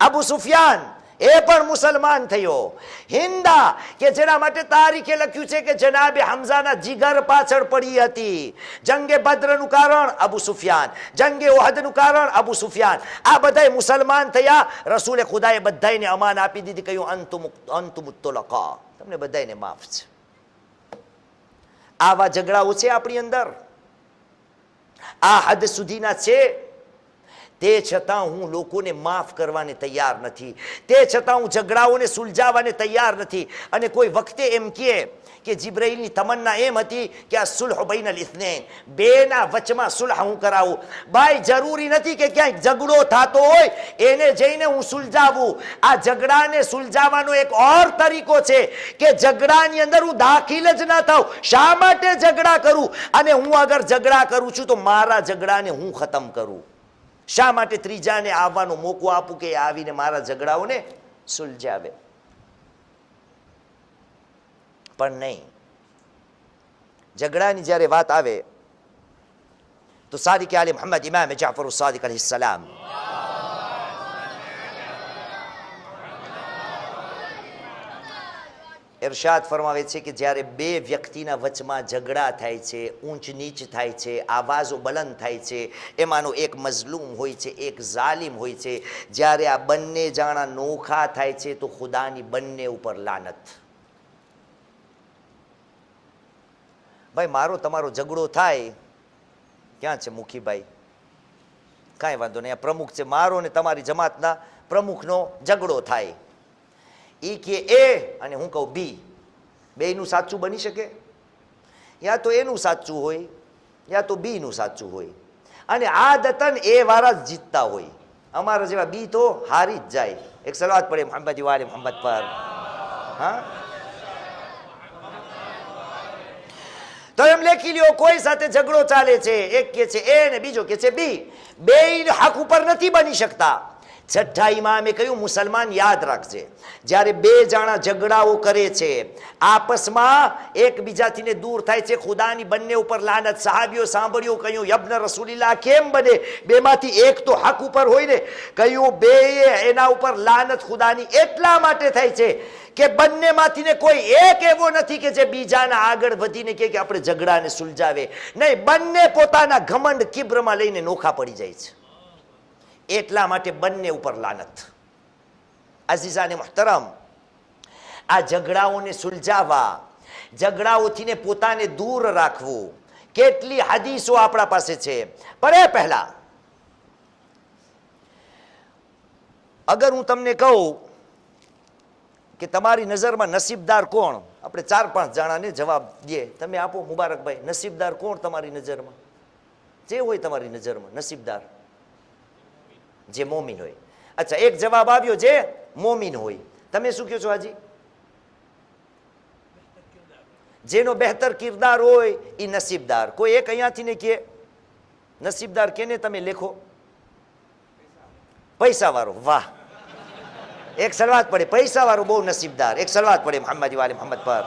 [SPEAKER 2] અબુ સુફિયાન, એ પણ મુસલમાન થયો. હિન્દા, કે જેના માટે તારીખે લખ્યું છે કે જનાબે હમઝાના જીગર પાછળ પડી હતી. જંગે બદ્રનું કારણ અબુ સુફિયાન, જંગે ઓહદનું કારણ અબુ સુફિયાન. આ બધાય મુસલમાન થયા. રસૂલે ખુદાએ બધાયને અમાન આપી દીધી, કહ્યું અંતુમ તુલકા, તમને બધાયને માફ છે. આવા ઝઘડાઓ છે આપણી અંદર, આ હદ સુધીના છે. તે છતાં હું લોકોને માફ કરવાને તૈયાર નથી, તે છતાં હું ઝઘડાઓને સુલઝાવવાને તૈયાર નથી. અને કોઈ વખતે એમ કહે કે જિબ્રાઈલની તમન્ના એમ હતી કે આ સુલહ બૈનલ ઇથ્નૈન, બેના વચમાં સુલહ હું કરાવું. ભાઈ જરૂરી નથી કે ક્યાંક ઝઘડો થતો હોય એને જઈને હું સુલઝાવું. આ ઝઘડાને સુલઝાવવાનો એક ઓર તરીકો છે કે ઝઘડાની અંદર હું દાખલ જ ના થાઉં. શા માટે ઝઘડા કરું? અને હું અગર ઝઘડા કરું છું તો મારા ઝઘડાને હું ખતમ કરું. શા માટે ત્રીજાને આવવાનો મોકો આપું કે આવીને મારા ઝઘડાઓને સુલઝાવે? પણ નહીં. ઝઘડાની જ્યારે વાત આવે તો સાદિક આલે મોહમ્મદ ઇમામ જાફર સાદિક અલૈહિસ સલામ ઇરશાદ ફરમાવે છે કે જ્યારે બે વ્યક્તિના વચમાં ઝઘડા થાય છે, ઊંચ નીચ થાય છે, આવાજો બલંદ થાય છે, એમાંનો એક મઝલૂમ હોય છે, એક ઝાલિમ હોય છે, જ્યારે આ બંને જાણા નોખા થાય છે તો ખુદાની બંને ઉપર લાનત. ભાઈ મારો તમારો ઝઘડો થાય, ક્યાં છે મુખીભાઈ? કાંઈ વાંધો નહીં, આ પ્રમુખ છે. મારો ને તમારી જમાતના પ્રમુખનો ઝઘડો થાય, એ કે એ અને હું કહું બી, બેયનું સાચું બની શકે? યા તો એનું સાચું હોય યા તો બીનું સાચું હોય. અને આદતન એ વાળા જ જીતતા હોય. અમારા જેવા બી તો હારી જ જાય. એક સલાવત પડે મોહમ્મદ વાલે મોહમ્મદ પર. હા, તો એમ લેખી લ્યો, કોઈ સાથે ઝઘડો ચાલે છે, એક કે છે એ ને બીજો કે છે બી, બેય હક ઉપર નથી બની શકતા. છઠ્ઠા ઇમામે કહ્યું, મુસલમાન યાદ રાખજે, જ્યારે બે જણા ઝઘડાઓ કરે છે, આપસમાં એકબીજાથી દૂર થાય છે, ખુદાની બંને ઉપર લાનત. સહાબીઓ સાંભળ્યું, કહ્યું યબ્ન રસૂલિલ્લાહ, કેમ બને? બેમાંથી એક તો હક ઉપર હોય ને. કહ્યું બે એના ઉપર લાનત ખુદાની એટલા માટે થાય છે કે બંનેમાંથી કોઈ એક એવો નથી કે જે બીજાના આગળ વધીને કે આપણે ઝઘડાને સુલઝાવે. નહીં, બંને પોતાના ઘમંડ કિબ્રમાં લઈને નોખા પડી જાય છે. એટલા માટે બંને ઉપર લાનત. અઝીઝાને મુહતરમ, આ ઝઘડાઓને સુલઝાવવા, ઝઘડાઓથી પોતાને દૂર રાખવું, કેટલી હદીસો આપણા પાસે છે. પણ એ પહેલા અગર હું તમને કહું કે તમારી નજરમાં નસીબદાર કોણ? આપણે 4-5 જણાને જવાબ દઈએ, તમે આપો મુબારકભાઈ, નસીબદાર કોણ તમારી નજરમાં? જે હોય તમારી નજરમાં નસીબદાર, જે મોમીન હોય. અચ્છા, એક જવાબ આવ્યો જે મોમીન હોય. તમે શું કહો છો હાજી? જેનો બહેતર કિરદાર હોય એ નસીબદાર. કોઈ એક અહીંયાથી ને કે નસીબદાર કેને તમે લેખો? પૈસા વાળો. વાહ, એક સલવાત પડે, પૈસા વાળો બહુ નસીબદાર. એક સલવાત પડે મોહમ્મદ વાલે મોહમ્મદ પર.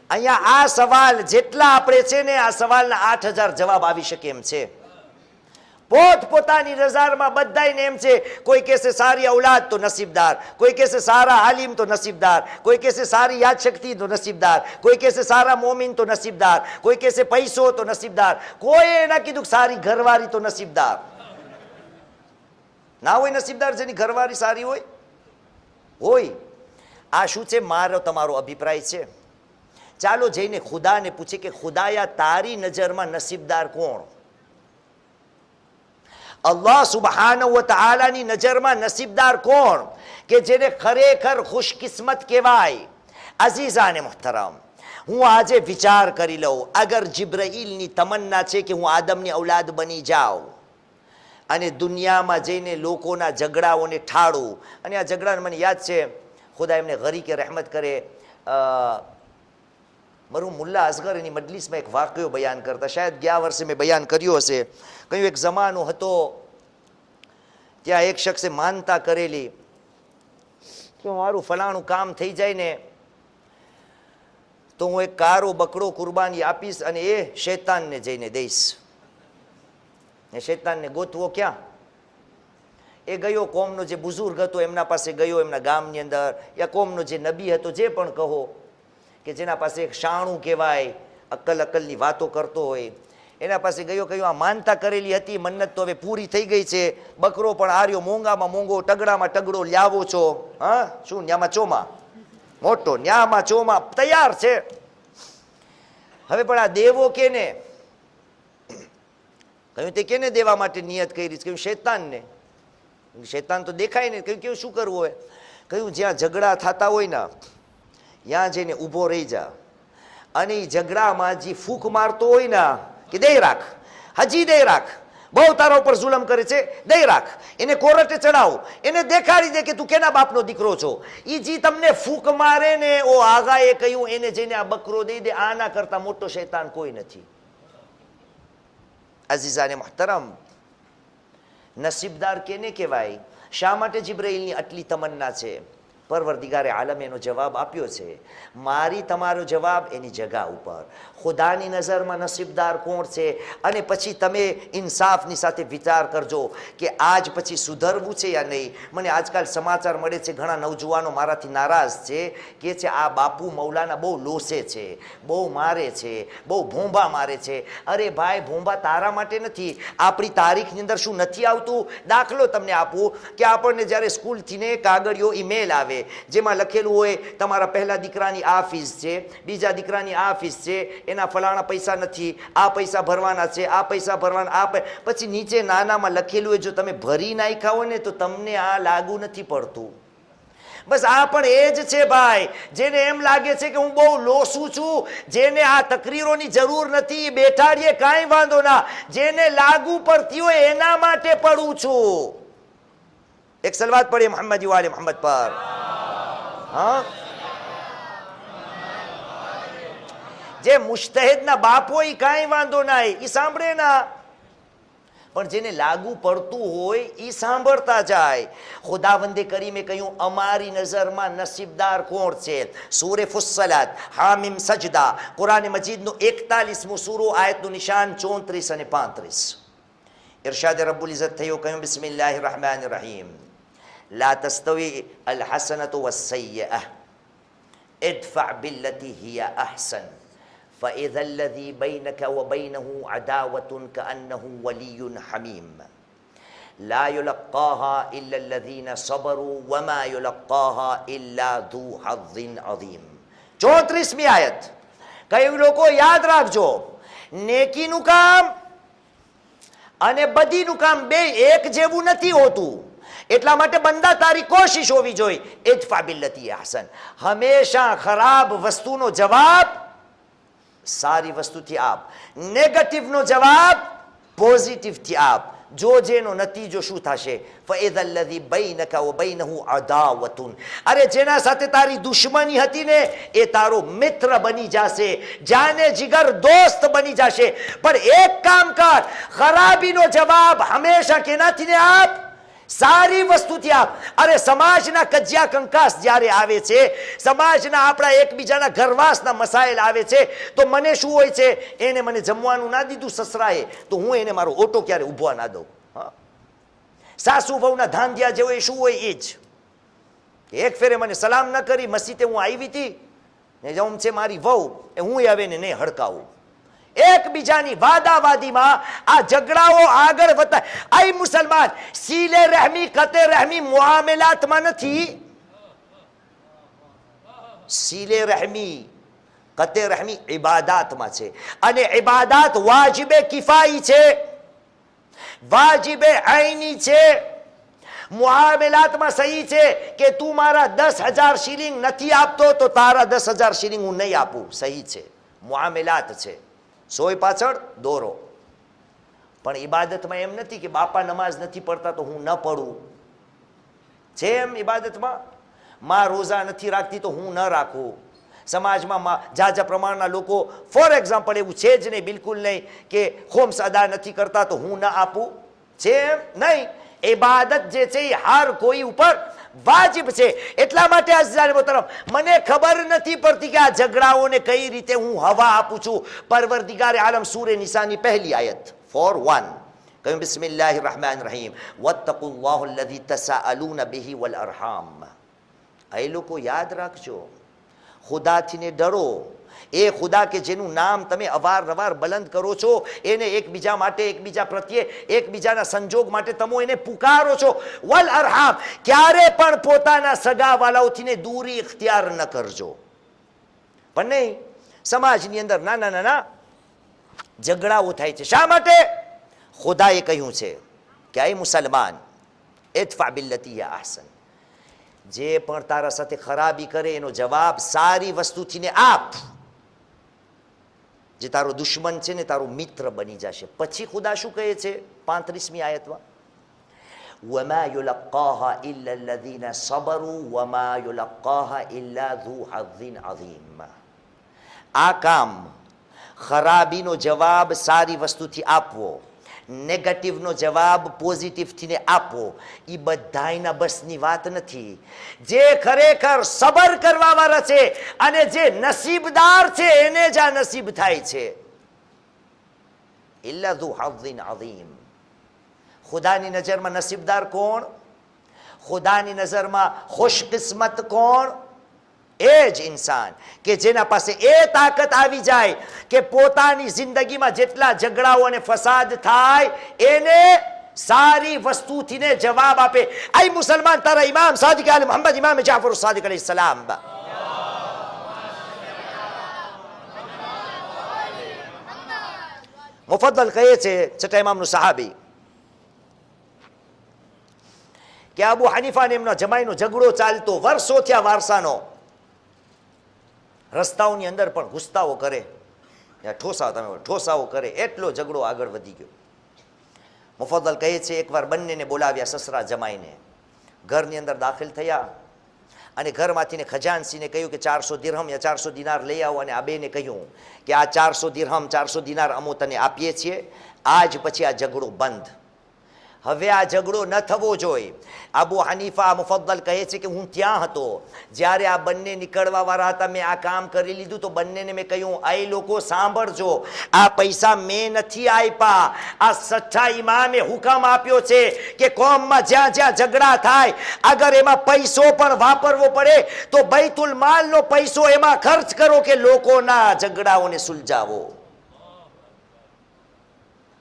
[SPEAKER 2] અહીંયા આ સવાલ જેટલા આપણે છે ને, આ સવાલના 8000 જવાબ આવી શકે એમ છે. પોતપોતાની નજરમાં બધાયને એમ છે. કોઈ કહેશે સારી ઔલાદ તો નસીબદાર, કોઈ કહેશે સારા હાલિમ તો નસીબદાર, કોઈ કહેશે સારી યાદશક્તિ તો નસીબદાર, કોઈ કહેશે સારા મોમિન તો નસીબદાર, કોઈ કહેશે પૈસો તો નસીબદાર, કોઈ ના કીધું સારી ઘરવાળી તો નસીબદાર. ના હોય નસીબદાર જેની ઘરવાળી સારી હોય? હોય. આ શું છે? મારો તમારો અભિપ્રાય છે. ચાલો જઈને ખુદાને પૂછે કે ખુદાયા તારી નજરમાં નસીબદાર કોણ? અલ્લાહ સુબહાનહુ વ તઆલાની નજરમાં નસીબદાર કોણ કે જેને ખરેખર ખુશકિસ્મત કહેવાય? અઝીઝાને મુહતરમ, હું આજે વિચાર કરી લઉં, અગર જિબ્રાઈલની તમન્ના છે કે હું આદમની ઔલાદ બની જાઉં અને દુનિયામાં જઈને લોકોના ઝઘડાઓને ઠાળું. અને આ ઝઘડાને મને યાદ છે, ખુદા એમને ગરીકે રહેમત કરે, મરહુમ મુલ્લા અસગર એની મજલિસમાં એક વાક્યો બયાન કરતા, શાયદ ગયા વર્ષે મેં બયાન કર્યો હશે. કહ્યું એક જમાનો હતો, ત્યાં એક શખ્સે માનતા કરેલી કે મારું ફલાણું કામ થઈ જાય ને તો હું એક કારો બકરો કુરબાની આપીશ અને એ શૈતાનને જઈને દઈશ. એ શૈતાનને ગોતવો ક્યાં? એ ગયો, કોમનો જે બુઝુર્ગ હતો એમના પાસે ગયો, એમના ગામની અંદર, યા કોમનો જે નબી હતો, જે પણ કહો, કે જેના પાસે એક શાણું કહેવાય, અક્કલની વાતો કરતો હોય, એના પાસે ગયો. કહ્યું આ માનતા કરેલી હતી, મન્નત તો હવે પૂરી થઈ ગઈ છે, બકરો પણ આર્યો, મોંઘામાં મોંઘો, તગડામાં તગડો લાવો છો. હા, શું ન્યામાં ચોમા મોટો, ન્યામાં ચોમા તૈયાર છે. હવે પણ આ દેવો કે ને કહ્યું તે કેને દેવા માટે નિયત કરી? કહ્યું શૈતાનને. શૈતાન તો દેખાય ને. કહ્યું કેવું શું કરવું હોય? કહ્યું જ્યાં ઝઘડા થતા હોય ને ત્યાં જઈને ઊભો રહી જા અને એ ઝઘડામાં જે ફૂંક મારતો હોય ને કે દઈ રાખ, હજી દઈ રાખ, બહુ તારા ઉપર જુલમ કરે છે, દઈ રાખ, એને કોર્ટે ચડાવો, એને દેખાડી દે કે તું કેના બાપનો દીકરો છો. એ જે તમને ફૂંક મારે ને ઓ આગાએ કહ્યું એને જઈને આ બકરો દઈ દે, આના કરતા મોટો શૈતાન કોઈ નથી. અઝીઝાને મુહતરમ, નસીબદાર કેને કહેવાય? શા માટે જિબ્રાઈલની આટલી તમન્ના છે? પરવરદિગારે આલમ એનો જવાબ આપ્યો છે. મારી તમારો જવાબ એની જગા ઉપર. ખુદાની નજરમાં નસીબદાર કોણ છે? અને પછી તમે ઇન્સાફની સાથે વિચાર કરજો કે આજ પછી સુધરવું છે યા નહીં. મને આજકાલ સમાચાર મળે છે, ઘણા નવજુવાનો મારાથી નારાજ છે, કે છે આ બાપુ મૌલાના બહુ લોસે છે, બહુ મારે છે, બહુ ભોંભા મારે છે. અરે ભાઈ, ભોંભા તારા માટે નથી, આપણી તારીખની અંદર શું નથી આવતું? દાખલો તમને આપું કે આપણને જ્યારે સ્કૂલથી ને કાગળિયો ઈમેલ આવે જેમાં લખેલું હોય તમારા પહેલા દીકરાની આ ફીસ છે, બીજા દીકરાની આ ફીસ છે, એના ફલાણા પૈસા નથી, આ પૈસા ભરવાના છે, આ પૈસા ભરવાના, પછી નીચે નાનામાં લખેલું હોય જો તમે ભરી નાખ્યા હોય ને તો તમને આ લાગુ નથી પડતું. બસ આ પણ એ જ છે ભાઈ, જેને એમ લાગે છે કે હું બહુ લોસું છું, જેને આ તકરીરોની જરૂર નથી, બેઠાડીએ કાંઈ વાંધો ના, જેને લાગુ પડતી હોય એના માટે પડું છું. એક સલવાત પડીએ મોહમ્મદ વાલે મોહમ્મદ પર. હા, જે મુજતહિદના બાપ હોય કાંઈ વાંધો ના, એ સાંભળે ના, પણ જેને લાગુ પડતું હોય એ સાંભળતા જાય. ખુદાવંદે કરીમે કહ્યું અમારી નજરમાં નસીબદાર કોણ છે? સૂરે ફુસ્સલાત, હામિમ, સજદા, કુરાન મજીદનું 41મું સૂરો, આયતનું નિશાન 34 અને 35. ઇરશાદ રબ્બુલ ઇઝ્ઝત થયો, કહ્યું બિસ્મિલ્લાહિર રહેમાનિર રહીમ, લા તસ્તવી અલહસનતુ વસ્સય્યઅહ ઇદફા બિલ્લતી હિયા અહસન فإذا الذي بينك وبينه عداوة كأنه ولي حميم لا يلقاها إلا الذين صبروا وما يلقاها إلا ذو حظ عظيم. 34મી આયત. કઈ લોકો યાદ રાખજો, નેકીનું કામ અને બદીનું કામ બે એક જેવું નથી હોતું. એટલા માટે બંદા તારી કોશિશ હોવી જોઈએ ઇદફા બિલ્લતી અહસન, હંમેશા ખરાબ વસ્તુનો જવાબ સારી વસ્તુથી આપ, નેગેટિવનો જવાબ પોઝિટિવથી આપ. જોજેનો નતીજો શું થશે? ફઇઝા અલ્લઝી બૈનકા વ બૈનહુ અદાવતુન, અરે જેના સાથે તારી દુશ્મની હતી ને એ તારો મિત્ર બની જશે, જાને જીગર દોસ્ત બની જશે. પણ એક કામ કર, ખરાબીનો જવાબ હંમેશા કેનાથી ને આપ? સારી વસ્તુથી આપ. અરે સમાજના કજિયા કંકાસ જ્યારે આવે છે, સમાજના આપણા એકબીજાના ઘરવાસના મસાઇલ આવે છે, તો મને શું હોય છે? એને મને જમવાનું ના દીધું સસરાએ તો હું એને મારો ઓટો ક્યારે ઊભવા ના દઉં. સાસુ વહુના ધાંધિયા જેવો એ શું હોય એ જ. એક ફેરે મને સલામ ન કરી, મસ્જિદે હું આવી હતી ને જમ છે મારી વહુ, એ હું આવે ને નહીં હડકાવું. એકબીજાની વાદાવાદીમાં આ ઝઘડાઓ આગળ વધતા. આઈ મુસલમાન, સીલે રહેમી કતે રહેમી મુઆમલાતમાં નથી, સીલે રહેમી કતે રહેમી ઇબાદાતમાં છે. અને ઇબાદાત વાજિબે કિફાઈ છે, વાજિબે આઈની છે. મુઆમલાતમાં સહી છે કે તું મારા 10,000 શિલિંગ નથી આપતો તો તારા 10,000 શિલિંગ હું નહીં આપું, સહી છે, મુઆમલાત છે. સોય પાછળ દોરો. પણ ઇબાદતમાં એમ નથી કે બાપા નમાઝ નથી પડતા તો હું ન પડું. જેમ ઇબાદતમાં માં રોઝા નથી રાખતી તો હું ન રાખું. સમાજમાં જાજા પ્રમાણના લોકો, ફોર એક્ઝામ્પલ એવું છે જ નહીં, બિલકુલ નહીં, કે ખોમ્સ અદા નથી કરતા તો હું ન આપું. છે એમ નહીં. ઇબાદત જે છે એ હર કોઈ ઉપર વાજિબ છે. એટલા માટે મને ખબર નથી પડતી કે આ ઝઘડાઓને કઈ રીતે હું હવા આપું છું. પરવરદિગારે આલમ સૂરે નિસાની પહેલી આયત 4:1 કહ્યું બિસ્મિલ્લાહિર રહેમાનિર રહીમ વત્તકુલ્લાહ અલ્લઝી તસાઅલુન બિહી વલ અરહામ. એ લોકો યાદ રાખજો, ખુદાથી ને ડરો. એ ખુદા કે જેનું નામ તમે અવારનવાર બલંદ કરો છો, એને એકબીજા માટે, એકબીજા પ્રત્યે, એકબીજાના સંજોગ માટે તમે એને પુકારો છો. વલ અરહામ, ક્યારે પણ પોતાના સગાવાલાઓથી દૂરી ઇખ્તિયાર ન કરજો. પણ નહીં, સમાજની અંદર નાના નાના ઝઘડાઓ થાય છે. શા માટે? ખુદાએ કહ્યું છે કે એ મુસલમાન ઇદફા બિલ્લતી હિયા અહસન, જે પણ તારા સાથે ખરાબી કરે એનો જવાબ સારી વસ્તુથી ને આપ. જે તારો દુશ્મન છે ને તારો મિત્ર બની જશે. પછી ખુદા શું કહે છે 35મી આયતમાં, وما يلقاها إلا الذين صبروا وما يلقاها إلا ذو حظ عظيم. આ કામ ખરાબીનો જવાબ સારી વસ્તુથી આપવો, નેગેટિવનો જવાબ પોઝિટિવથી ને આપવો, એ બધાયના બસની વાત નથી. જે ખરેખર સબર કરવા વાળા છે અને જે નસીબદાર છે એને જ આ નસીબ થાય છે. ઇલ્લા ذو حظ عظيم. ખુદાની નજરમાં નસીબદાર કોણ? ખુદાની નજરમાં ખુશકિસ્મત કોણ? એ જ ઇન્સાન કે જેના પાસે એ તાકાત આવી જાય કે પોતાની જિંદગીમાં જેટલા ઝઘડાઓ અને ફસાદ થાય એને સારી વસ્તુથી ને જવાબ આપે. આઈ મુસલમાન તારા ઇમામ સાદિક આલે મોહમ્મદ ઇમામ જાફર સાદિક અલૈહિસ સલામ મુફદ્દલ કહે છે, છઠ્ઠા ઇમામનું સહાબી, કે અબુ હનીફા ને એમનો જમાઈનો ઝઘડો ચાલતો વર્ષો થયા વારસાનો. રસ્તાઓની અંદર પણ ઘૂસતાઓ કરે, ઠોસાઓ કરે, એટલો ઝઘડો આગળ વધી ગયો. મુફદ્દલ કહે છે એકવાર બંનેને બોલાવ્યા, સસરા જમાઈને ઘરની અંદર દાખલ થયા અને ઘરમાંથીને ખજાનસીને કહ્યું કે 400 દિરહમ યા 400 દિનાર લઈ આવો. અને આ બેને કહ્યું કે આ 400 દિરહમ 400 દિનાર અમો તને આપીએ છીએ, આજ પછી આ ઝઘડો બંધ. હવે આ ઝઘડો ન થવો જોઈએ. અબુ હનીફા મુફદ્દલ કહે છે કે હું ત્યાં હતો જ્યારે આ બંને નીકળવા વાળા હતા. મેં આ કામ કરી લીધું તો બંનેને મેં કહ્યું, આ લોકો સાંભળજો, આ પૈસા મેં નથી આપ્યા, આ સચ્ચા ઇમામે હુકમ આપ્યો છે કે કોમમાં જ્યાં જ્યાં ઝઘડા થાય અગર એમાં પૈસો પણ વાપરવો પડે તો બૈતુલ માલનો પૈસો એમાં ખર્ચ કરો કે લોકોના ઝઘડાઓને સુલઝાવો.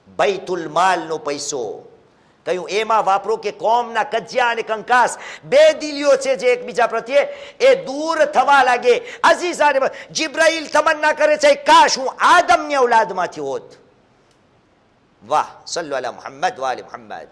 [SPEAKER 2] બૈતુલ માલનો પૈસો કહ્યું એમાં વાપરો કે કોમના કજિયા અને કંકાસ બે દિલીઓ છે જે એકબીજા પ્રત્યે એ દૂર થવા લાગે. અઝીઝાને જિબ્રાઈલ તમન્ના કરે છે કાશ હું આદમની ઔલાદમાંથી હોત. વાહ, સલ્લુ અલા મુહમ્મદ વ આલી મુહમ્મદ.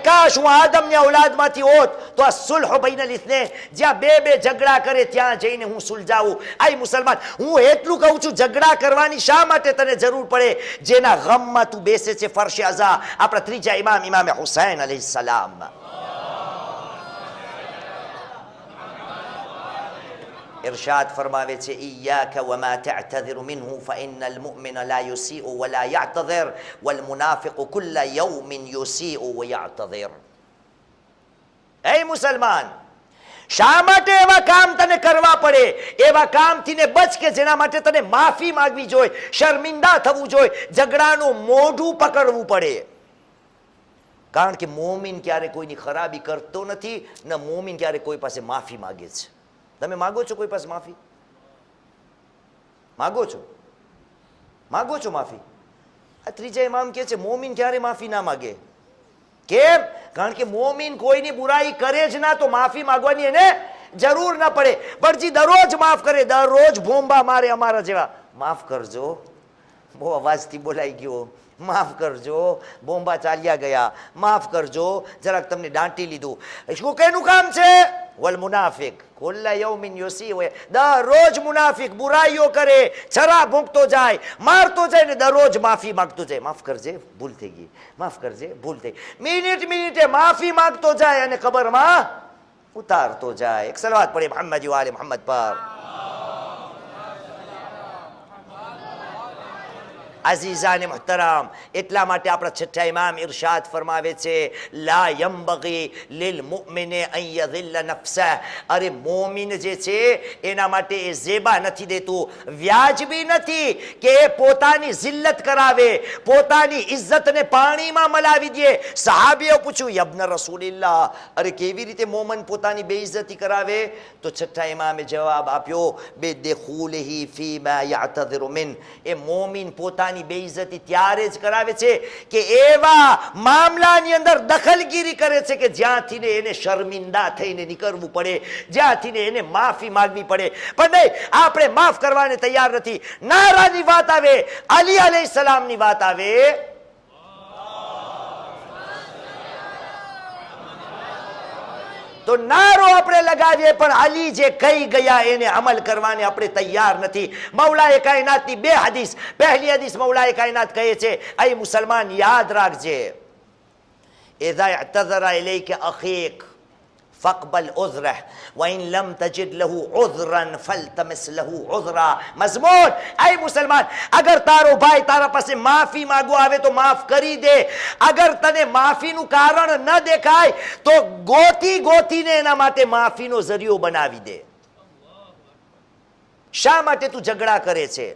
[SPEAKER 2] કાશ હું આદમની ઔલાદમાંથી હોત તો આ સુલહ બૈનલ ઇથ્નૈન, જ્યાં બે ઝઘડા કરે ત્યાં જઈને હું સુલઝાવું. આઈ મુસલમાન, હું એટલું કહું છું ઝઘડા કરવાની શા માટે તને જરૂર પડે? જેના ગમમાં તું બેસે છે ફરશે અઝા, આપણા ત્રીજા ઇમામ ઇમામે હુસૈન અલૈહિસ સલામ. ઇરશાદ ફરમાવે છે, ઇય્યાક વમા તઅતઝિરુ મિન્હુ ફઇન્નલ મુમિન લા યુસીઉ વલા યઅતઝિર વલ મુનાફિકુ કુલ્લ યૌમિન યુસીઉ વયઅતઝિર. એ મુસલમાન, શા માટે એવા કામ તને કરવા પડે? એવા કામથી ને બચ કે જેના માટે તને માફી માંગવી જોઈએ, શર્મિંદા થવું જોઈએ, ઝઘડાનું મોઢું પકડવું પડે. કારણ કે મોમિન ક્યારે કોઈની ખરાબી કરતો નથી, ન મોમિન ક્યારે કોઈ પાસે માફી માંગે છે. તમે માગો છો કોઈ પાસે માફી? માગો છો માફી? આ ત્રીજા ઇમામ કહે છે મોમિન ક્યારે માફી ના માગે. કેમ? કારણ કે મોમિન કોઈની બુરાઈ કરે જ ના તો માફી માંગવાની એને જરૂર ના પડે. પણ જે દરરોજ માફ કરે, દરરોજ ભોંબા મારે અમારા જેવા, માફ કરજો, બહુ અવાજથી બોલાઈ ગયો, માફ કરજો, બોમ્બા ચાલ્યા ગયા, માફ કરજો, જરાક તમને દાંટી લીધું. શું કેનું કામ છે? વલ મુનાફિક કુલ્લા યૌમિન યુસી, દરરોજ મુનાફિક બુરાઈઓ કરે, છરા ભૂંકતો જાય, મારતો જાય ને દરરોજ માફી માંગતો જાય. માફ કરજે, ભૂલ થઈ ગઈ, માફ કરજે, ભૂલ થઈ. મિનિટે માફી માંગતો જાય અને ખબરમાં ઉતારતો જાય. એક સલવાત પડે મોહમ્મદ વ આલે મોહમ્મદ પર. અઝીઝાને મુહતરમ, એટલા માટે આપણા છઠ્ઠા ઇમામ ઇરશાદ ફરમાવે છે, લા યંબગી લિલ મુમિને અન યઝિલ્લ નફસહ. અરે મોમિન જે છે એના માટે એ ઝેબા નથી દેતું, વ્યાજબી નથી કે એ પોતાની જિલ્લત કરાવે, પોતાની ઇજ્જતને પાણીમાં મલાવી દે. સહાબીઓ પૂછ્યું, યબ્ન રસૂલિલ્લાહ, અરે કેવી રીતે મોમન પોતાની બેઇજ્જતી કરાવે? તો છઠ્ઠા ઇમામે જવાબ આપ્યો, બેદખૂલિહી ફીમા યઅતઝિરુ મિન. એ મોમિન પોતાની પોતાની બેઇજ્જતી ત્યારે જ કરાવે છે કે એવા મામલાની અંદર દખલગીરી કરે છે કે જ્યાંથી ને એને શર્મિંદા થઈને નીકળવું પડે, જ્યાંથી ને એને માફી માંગવી પડે. પણ નહીં, આપણે માફ કરવાને તૈયાર નથી. નારાની વાત આવે, અલી અલૈહિસ્સલામની વાત આવે, તો નારો આપણે લગાવીએ, પણ અલી જે કહી ગયા એને અમલ કરવાને આપણે તૈયાર નથી. મૌલાએ કાયનાતની બે હદીસ, પહેલી હદીસ મૌલાએ કાયનાત કહે છે, એ મુસલમાન યાદ રાખજે, ઇઝા ઇઅતઝરા ઇલૈકા અખીક ફaqbal ઉઝરહ વઇન લમ તજિદ લહુ ઉઝરન ફલતમિસ લહુ ઉઝરા. મઝમૂન, એ મુસલમાન, અગર તારો ભાઈ તારા પાસે માફી માંગવા આવે તો માફ કરી દે. અગર તને માફીનું કારણ ન દેખાય તો ગોતીને એના માટે માફીનો જરિયો બનાવી દે. શા માટે તું ઝઘડા કરે છે?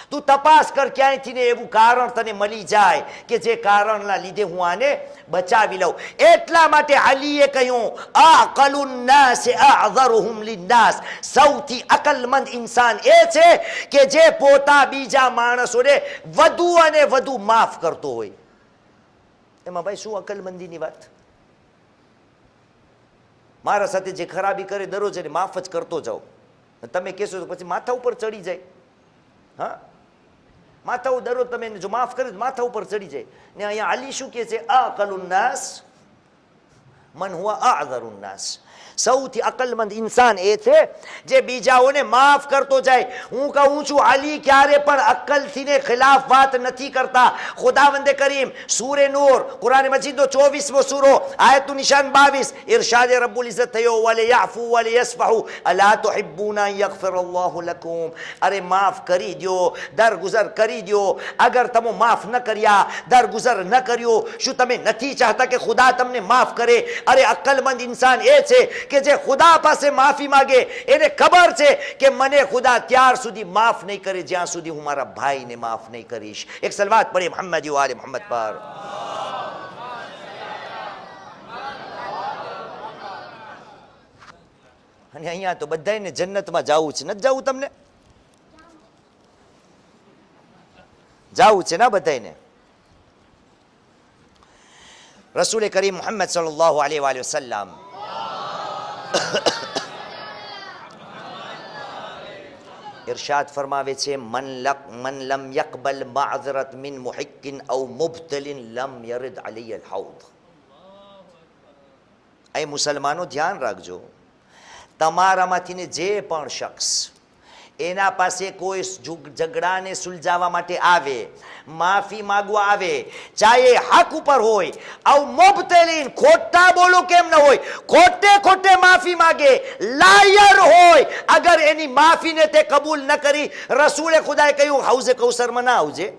[SPEAKER 2] તું તપાસ કર, ક્યાંયથી ને એવું કારણ તને મળી જાય કે જે કારણના લીધે હું આને બચાવી લઉં. એટલા માટે અલીએ કહ્યું, અકલુન નાસ અઅઝરુહુમ લિન્નાસ, સૌથી અકલમંદ ઇન્સાન એ છે કે જે પોતા બીજા માણસોને વધુ અને વધુ માફ કરતો હોય. એમાં ભાઈ શું અકલમંદીની વાત? મારા સાથે જે ખરાબી કરે દરરોજ એને માફ જ કરતો જાઓ. તમે કહેશો તો પછી માથા ઉપર ચડી જાય. હા, માથા દરરોજ તમે જો માફ કરે તો માથા ઉપર ચડી જાય. ને અહીંયા અલી શું કહે છે? અકલુન નાસ મન હુવા અઅઝરુન નાસ. સૌથી અકલમંદ ઇન્સાન એ છે જે બીજાઓને માફ કરતો જાય. હું કહું છું, અલી ક્યારે પણ અક્કલથી ને ખિલાફ વાત નથી કરતા. ખુદાવંદે કરીમ સૂરે નૂર, કુરાન મજીદનો 24મો સૂરો, આયતું નિશાન 22, ઇરશાદે રબ્બુલ ઇઝ્ઝત થયો, વલે યાફુ વલે યસ્ફહુ અલા તુહિબ્બુના અન યગફિરલ્લાહુ લકુમ. અરે માફ કરી દો, દરગુઝર કરી દો. અગર તમે માફ ન કર્યા, દરગુઝર ન કર્યો, શું તમે નથી ચાહતા કે ખુદા તમને માફ કરે? અરે અક્કલમંદ ઇન્સાન એ છે કે જે ખુદા પાસે માફી માંગે, એને ખબર છે કે મને ખુદા ત્યાર સુધી માફ નહીં કરે જ્યાં સુધી હું મારા ભાઈને માફ નહીં કરીશ. એક સલવાત પઢે મોહમ્મદ વાલે મોહમ્મદ પર. અને અહીંયા તો બધાને જન્નતમાં જવું છે, નથી જવું? તમને જવું છે ને બધાને? રસૂલ કરીમ મોહમ્મદ સલ્લલ્લાહુ અલૈહિ વસલ્લમ ઇરશાદ ફરમાવે છે, મન લમ યકબલ માઝરત મિન મુહિક્કિન ઔ મુબતલિન લમ યરિદ અલૈહિ અલ-હૌદ. એ મુસલમાનો ધ્યાન રાખજો, તમારામાંથીને જે પણ શખ્સ એના પાસે કોઈ ઝઘડાને સુલઝાવવા માટે આવે, માફી માંગવા આવે, ચાહે હક ઉપર હોય, આવ મુબતલીન, ખોટા બોલો કેમ ન હોય, ખોટે માફી માંગે, લાયર હોય, અગર એની માફીને તે કબૂલ ન કરી, રસૂલે ખુદાએ કહ્યું હૌઝે કૌસરમાં ના આવજે.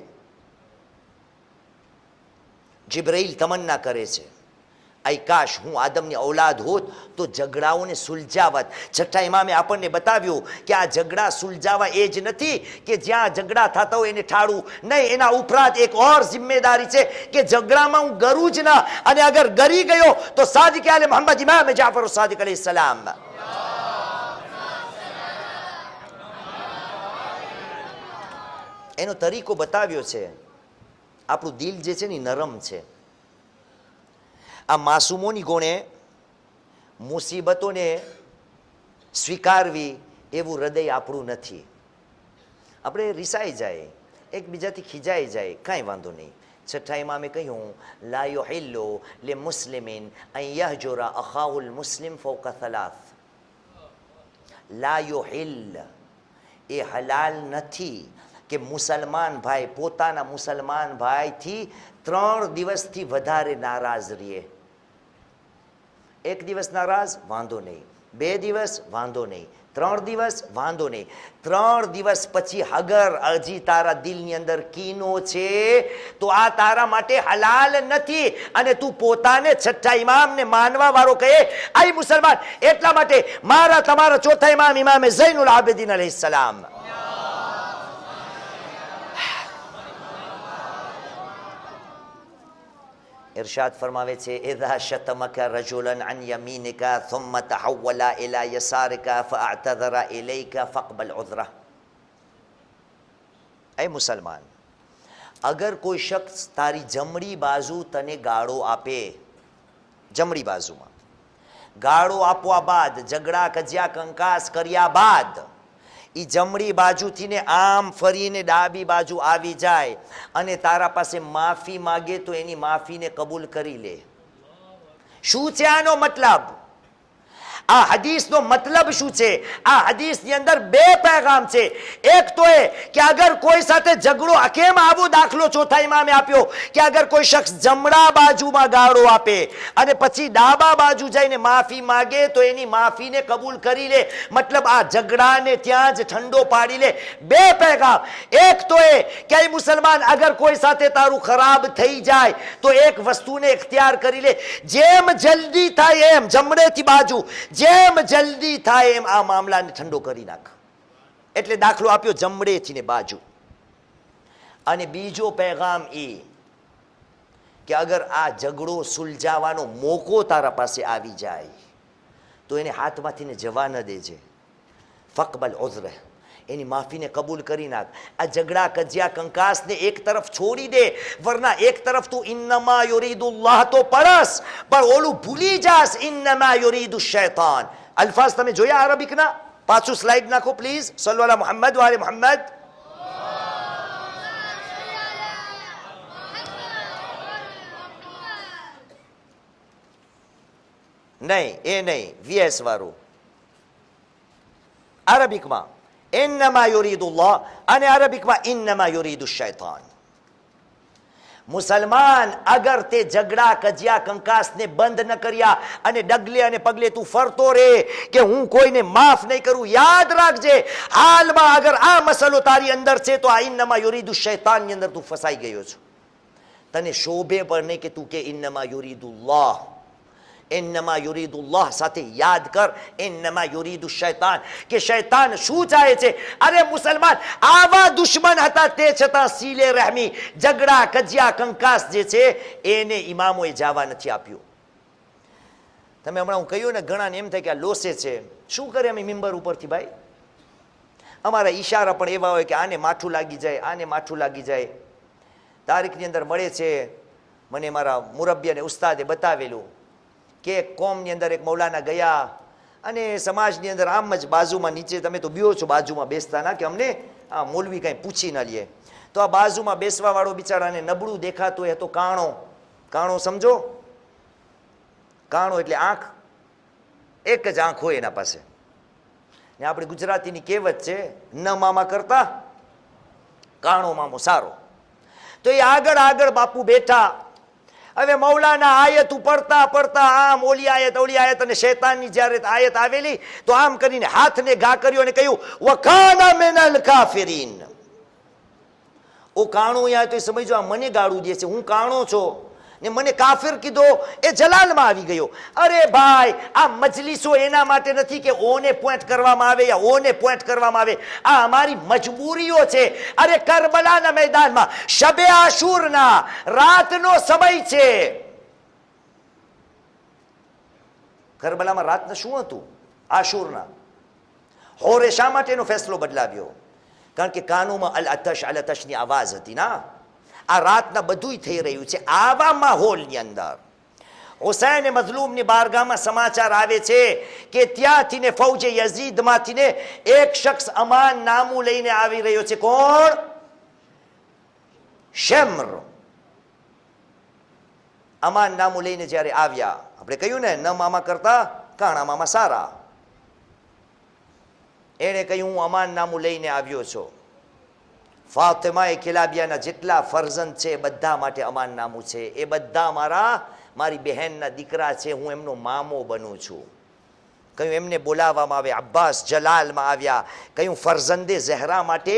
[SPEAKER 2] જિબ્રાઈલ તમન્ના કરે છે, આઈ કાશ હું આદમની ઔલાદ હોત તો ઝઘડાઓને સુલઝાવત. છઠ્ઠા ઇમામે આપણને બતાવ્યું કે આ ઝઘડા સુલઝાવા એ જ નથી કે જ્યાં ઝઘડા થતા હોય એને ઠાળું નહીં. એના ઉપરાંત એક ઓર જિમ્મેદારી છે કે ઝઘડામાં હું ગરું જ ના, અને અગર ગરી ગયો તો સાદિક આલે મોહમ્મદ ઇમામ જાફર સાદિક અલૈહિ સલામ એનો તરીકો બતાવ્યો છે. આપણું દિલ જે છે ને નરમ છે. આ માસૂમોની ગુણે મુસીબતોને સ્વીકારવી એવું હૃદય આપણું નથી. આપણે રિસાઈ જાય, એકબીજાથી ખીજાઈ જાય, કાંઈ વાંધો નહીં. છઠ્ઠા ઇમામે કહ્યું, લા યુહિલ્લુ લિ મુસ્લિમિન અન યહજુરા અખાહુલ મુસ્લિમ ફૌકા થલાથ. લા યુહિલ, એ હલાલ નથી કે મુસલમાન ભાઈ પોતાના મુસલમાન ભાઈથી 3 દિવસથી વધારે નારાજ રહે. 1 દિવસ નારાજ, વાંધો નહીં. 2 દિવસ, વાંધો નહીં. 3 દિવસ, વાંધો નહીં. 3 દિવસ પછી અગર હજી તારા દિલની અંદર કીનો છે તો આ તારા માટે હલાલ નથી. અને તું પોતાને છઠ્ઠા ઇમામને માનવા વાળો કહે, આઈ મુસલમાન. એટલા માટે મારા તમારા ચોથા ઇમામ ઇમામે ઝૈનુલ આબિદીન અલૈહિસ સલામ ઇરશાદ ફરમાવે છે, ઇઝા શતમકા રજુલન અન યમીનિકા થુમ્મા તહવ્વલા ઇલા યસારિકા ફઅዕતઝરા ઇલૈકા ફaqબલ ઉઝરહ. એ મુસલમાન, અગર કોઈ શખ્સ તારી જમણી બાજુ તને ગાળો આપે, જમણી બાજુમાં ગાળો આપવા બાદ, ઝઘડા કજિયા કંકાસ કર્યા બાદ એ જમણી બાજુથી ને આમ ફરીને ડાબી બાજુ આવી જાય અને તારા પાસે માફી માગે તો એની માફીને કબૂલ કરી લે. શું છે આનો મતલબ? આ હદીસનો મતલબ શું છે? આ હદીસની અંદર બે પેગામ છે. એક તો એ કે અગર કોઈ સાથે ઝઘડો, કેમ આવો દાખલો ચોથા ઇમામે આપ્યો કે અગર કોઈ શખ્સ જમણા બાજુમાં ગાળો આપે અને પછી ડાબા બાજુ જઈને માફી માગે તો એની માફીને કબૂલ કરી લે. મતલબ આ ઝઘડાને ત્યાં જ ઠંડો પાડી લે. બે પેગામ. એક તો એ કે મુસલમાન અગર કોઈ સાથે તારું ખરાબ થઈ જાય તો એક વસ્તુને ઇખ્તિયાર કરી લે, જેમ જલ્દી થાય એમ જમણેથી બાજુ, જેમ જલ્દી થાય એમ આ મામલાને ઠંડો કરી નાખ. એટલે દાખલો આપ્યો જમણેથી ને બાજુ. અને બીજો પેગામ એ કે અગર આ ઝઘડો સુલઝાવાનો મોકો તારા પાસે આવી જાય તો એને હાથમાંથી જવા ન દેજે. ફકબલ ઉઝ્ર, એની માફીને કબૂલ કરી નાખ. આ ઝઘડા કજિયા કંકાસને એક તરફ છોડી દે, વરના એક તરફ તું ઇન્નમા યુરીદુલ્લાહ તો પડસ, પણ ઓલું ભૂલી જાસ ઇન્નમા યુરીદુ શૈતાન. અલ્ફાઝ તમે જોયા અરબિકના? પાછું સ્લાઇડ નાખો પ્લીઝ. સલ્લુ અલા મુહમ્મદ વ આલે મુહમ્મદ. નહીં, એ નહીં, વીએસ વાળું અરબિકમાં ઇન્નમા યુરીદુલ્લાહ અને અરબિકમાં ઇન્નમા યુરીદુ શૈતાન. મુસલમાન અગર તે ઝઘડા કજિયા કંકાસને બંધ ન કર્યા અને ડગલે અને પગલે તું ફરતો રે કે હું કોઈને માફ નહીં કરું, યાદ રાખજે હાલમાં અગર આ મસલો તારી અંદર છે તો આ ઇન્નમા યુરીદુ શૈતાનની અંદર તું ફસાઈ ગયો છો. તને શોભે પણ નહીં કે તું કે ઇન્નમા યુરીદુલ્લાહ. ઇન્નમા યુરીદુલ્લાહ સાથે યાદ કર ઇન્નમા યુરીદુ શૈતાન, કે શૈતાન શું ચાહે છે. અરે મુસલમાન આવા દુશ્મન હતા તે છતાં સીલે રહેમી, ઝઘડા કજિયા કંકાસ જે છે એને ઇમામોએ જવા નથી આપ્યું. તમે હમણાં હું કહ્યું ને, ઘણાને એમ થાય કે આ લોસે છે. શું કરે અમે મિંબર ઉપરથી ભાઈ? અમારા ઈશારા પણ એવા હોય કે આને માઠું લાગી જાય, આને માઠું લાગી જાય. તારીખની અંદર મળે છે, મને મારા મુરબ્બી અને ઉસ્તાદે બતાવેલું કે એક કોમની અંદર એક મૌલાના ગયા અને સમાજની અંદર આમ જ બાજુમાં નીચે, તમે તો બીઓ છો બાજુમાં બેસતા ના, કે અમને આ મૌલવી કાંઈ પૂછી ન લે. તો આ બાજુમાં બેસવાવાળો બિચારાને નબળું દેખાતો એ હતો કાણો. કાણો સમજો? કાણો એટલે આંખ, એક જ આંખ હોય એના પાસે. ને આપણી ગુજરાતીની કહેવત છે, ન મામા કરતા કાણો મામો સારો. તો એ આગળ આગળ બાપુ બેઠા. હવે મૌલાના આયત પડતા પડતા આમ ઓલી આયત અને શૈતાનની જ્યારે આયત આવેલી તો આમ કરીને હાથને ઘા કર્યો અને કહ્યું વકાના મિનલ કાફિરીન. ઓ કાણો યા તો સમજો આ મને ગાળું દે છે, હું કાણો છો ને મને કાફિર કીધો, એ જલાલમાં આવી ગયો. અરે ભાઈ આ મજલિસો એના માટે નથી કે ઓને પોઈન્ટ કરવામાં આવે યા ઓને પોઈન્ટ કરવામાં આવે, આ અમારી મજબૂરીઓ છે. અરે કરબલાના મેદાનમાં શબે આશુરના રાતનો સમય છે. કરબલામાં રાતનું શું હતું? આશુરના. હોરે શા માટે એનો ફેસલો બદલાવ્યો? કારણ કે કાનોમાં અલ અતશની આવાજ હતી ના. આ રાતના બધુંય થઈ રહ્યું છે. આવા માહોલની અંદર હુસૈન મઝલૂમની બારગાહમાં સમાચાર આવે છે કે ત્યાંથી ને ફૌજે યઝીદમાંથી ને એક શખ્સ અમાન નામું લઈને આવી રહ્યો છે. કોણ? શમ્ર. અમાન નામું લઈને જ્યારે આવ્યા, આપણે કહ્યું ને ન મામા કરતા કાણા મામા સારા. એણે કહ્યું હું અમાન નામું લઈને આવ્યો છું. ફાતિમાએ ખિલાબિયાના જેટલા ફરજંદ છે બધા માટે અમાન નામું છે. એ બધા મારી બહેનના દીકરા છે, હું એમનો મામો બનું છું. કહ્યું એમને બોલાવવામાં આવે. અબ્બાસ જલાલમાં આવ્યા. કહ્યું ફરજંદે ઝહરા માટે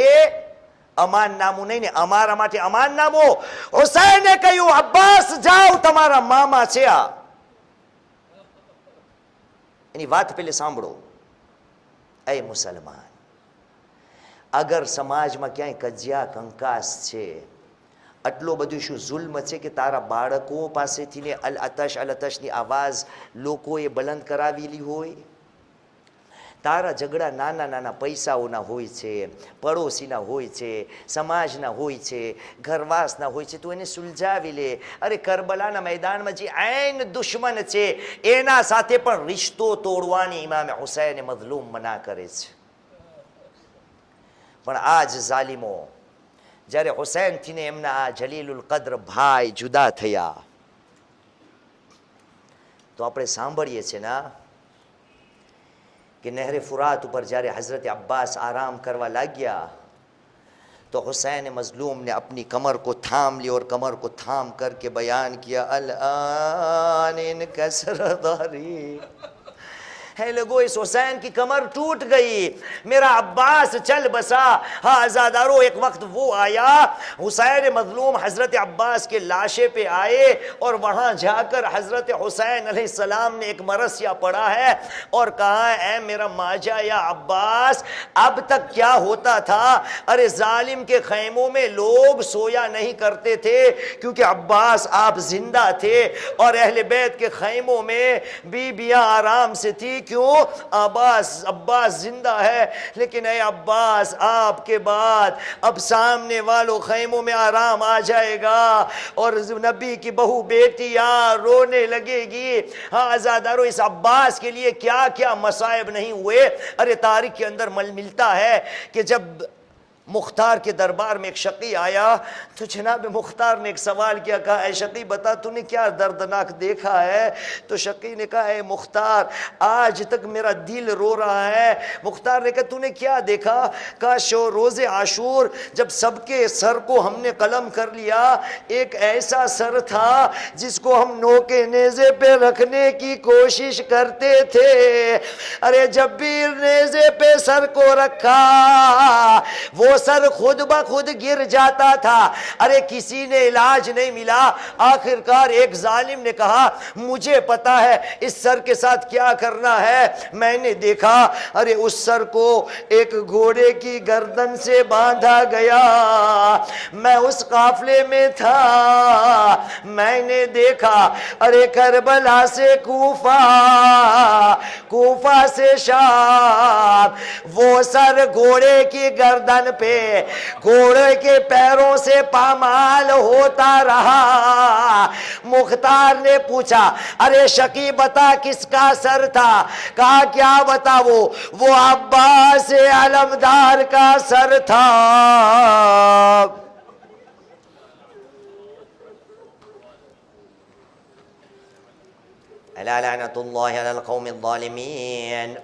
[SPEAKER 2] અમાન નામું નહીં ને અમારા માટે અમાન નામો. હુસૈને કહ્યું અબ્બાસ જાઓ, તમારા મામા છે આ. એની વાત પેલે સાંભળો. એ મુસલમાન, અગર સમાજમાં ક્યાંય કજિયા કંકાસ છે, આટલો બધું શું જુલ્મ છે કે તારા બાળકો પાસેથી ને અલ અતશની આવાજ લોકોએ બલંદ કરાવેલી હોય, તારા ઝઘડા નાના નાના પૈસાઓના હોય છે, પડોશીના હોય છે, સમાજના હોય છે, ઘરવાસના હોય છે, તું એને સુલઝાવી લે. અરે કરબલાના મેદાનમાં જે આઈન દુશ્મન છે એના સાથે પણ રિશ્તો તોડવાની ઇમામે હુસૈન મઝલૂમ મના કરે છે. પણ આજ ઝાલિમો જ્યારે હુસૈનથી ને એમના આ જલીલુલ કદ્ર ભાઈ જુદા થયા તો આપણે સાંભળીએ છીએ ને کہ نہر فرات پر جارے حضرت عباس آرام کروا لگیا تو حسین مظلوم نے اپنی کمر کو تھام لی اور کمر کو تھام کر کے بیان کیا الآن انکسر ظہری. ہے لوگو اس حسین کی کمر ٹوٹ گئی, میرا عباس چل بسا. ہاں عزادارو ایک وقت وہ آیا, حسین مظلوم حضرت عباس کے لاشے پہ آئے اور وہاں جا کر حضرت حسین علیہ السلام نے ایک مرثیہ پڑھا ہے اور کہا اے میرا ماجا یا عباس اب تک کیا ہوتا تھا, ارے ظالم کے خیموں میں لوگ سویا نہیں کرتے تھے کیونکہ عباس آپ زندہ تھے اور اہل بیت کے خیموں میں بیویاں آرام سے تھی. کیوں؟ عباس زندہ ہے, لیکن اے عباس آپ کے بعد اب سامنے والوں خیموں میں آرام آ جائے گا اور نبی کی بہو بیٹیاں رونے لگے گی. ہاں عزادارو اس عباس کے لیے کیا کیا مصائب نہیں ہوئے. ارے تاریخ کے اندر ملتا ہے کہ جب مختار کے دربار میں ایک شقی آیا تو جناب مختار نے ایک سوال کیا, کہا اے شقی بتا تو نے کیا دردناک دیکھا ہے؟ تو شقی نے کہا اے مختار آج تک میرا دل رو رہا ہے. مختار نے کہا تو نے کیا دیکھا؟ کہا روز عاشور جب سب کے سر کو ہم نے قلم کر لیا ایک ایسا سر تھا جس کو ہم نوکے نیزے پہ رکھنے کی کوشش کرتے تھے, ارے جب بھی نیزے پہ سر کو رکھا وہ سر خود بخود گر جاتا تھا. ارے کسی نے علاج نہیں ملا, آخرکار ایک ظالم نے کہا مجھے پتا ہے اس سر کے ساتھ کیا کرنا ہے. میں نے دیکھا ارے اس سر کو ایک گھوڑے کی گردن سے باندھا گیا, میں اس قافلے میں تھا, میں نے دیکھا ارے کربلا سے کوفہ, کوفہ سے شام, وہ سر گھوڑے کی گردن پہ گھوڑے کے پیروں سے پامال ہوتا رہا. مختار نے پوچھا ارے شقی بتا کس کا سر تھا؟ کہا کیا بتا وہ عباس علمدار کا سر تھا. الا لعنۃ اللہ علی القوم الظالمین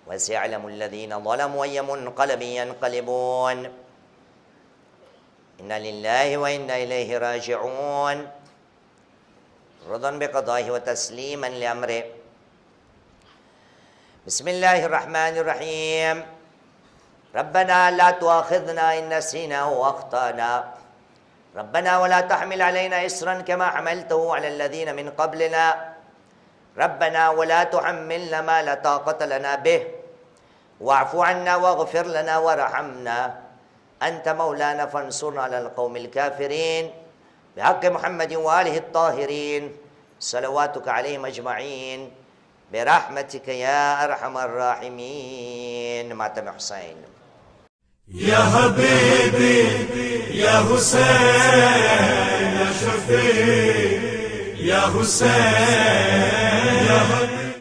[SPEAKER 2] وسيعلم الذين ظلموا أي منقلب ينقلبون. إنا لله وإنا إليه راجعون. رضا بقضائه وتسليما لأمره. بسم الله الرحمن الرحيم. ربنا لا تؤاخذنا إن نسينا وأخطأنا. ربنا ولا تحمل علينا إصرا كما حملته على الذين من قبلنا. ربنا ولا تحملنا ما لا طاقة لنا به واعف عنا واغفر لنا وارحمنا أنت مولانا فانصرنا على القوم الكافرين بحق محمد وآله الطاهرين صلواتك عليهم أجمعين برحمتك يا أرحم الراحمين. ماتم حسين
[SPEAKER 1] يا حبيبي يا حسين يا شفيع يا حسين يا حبيبي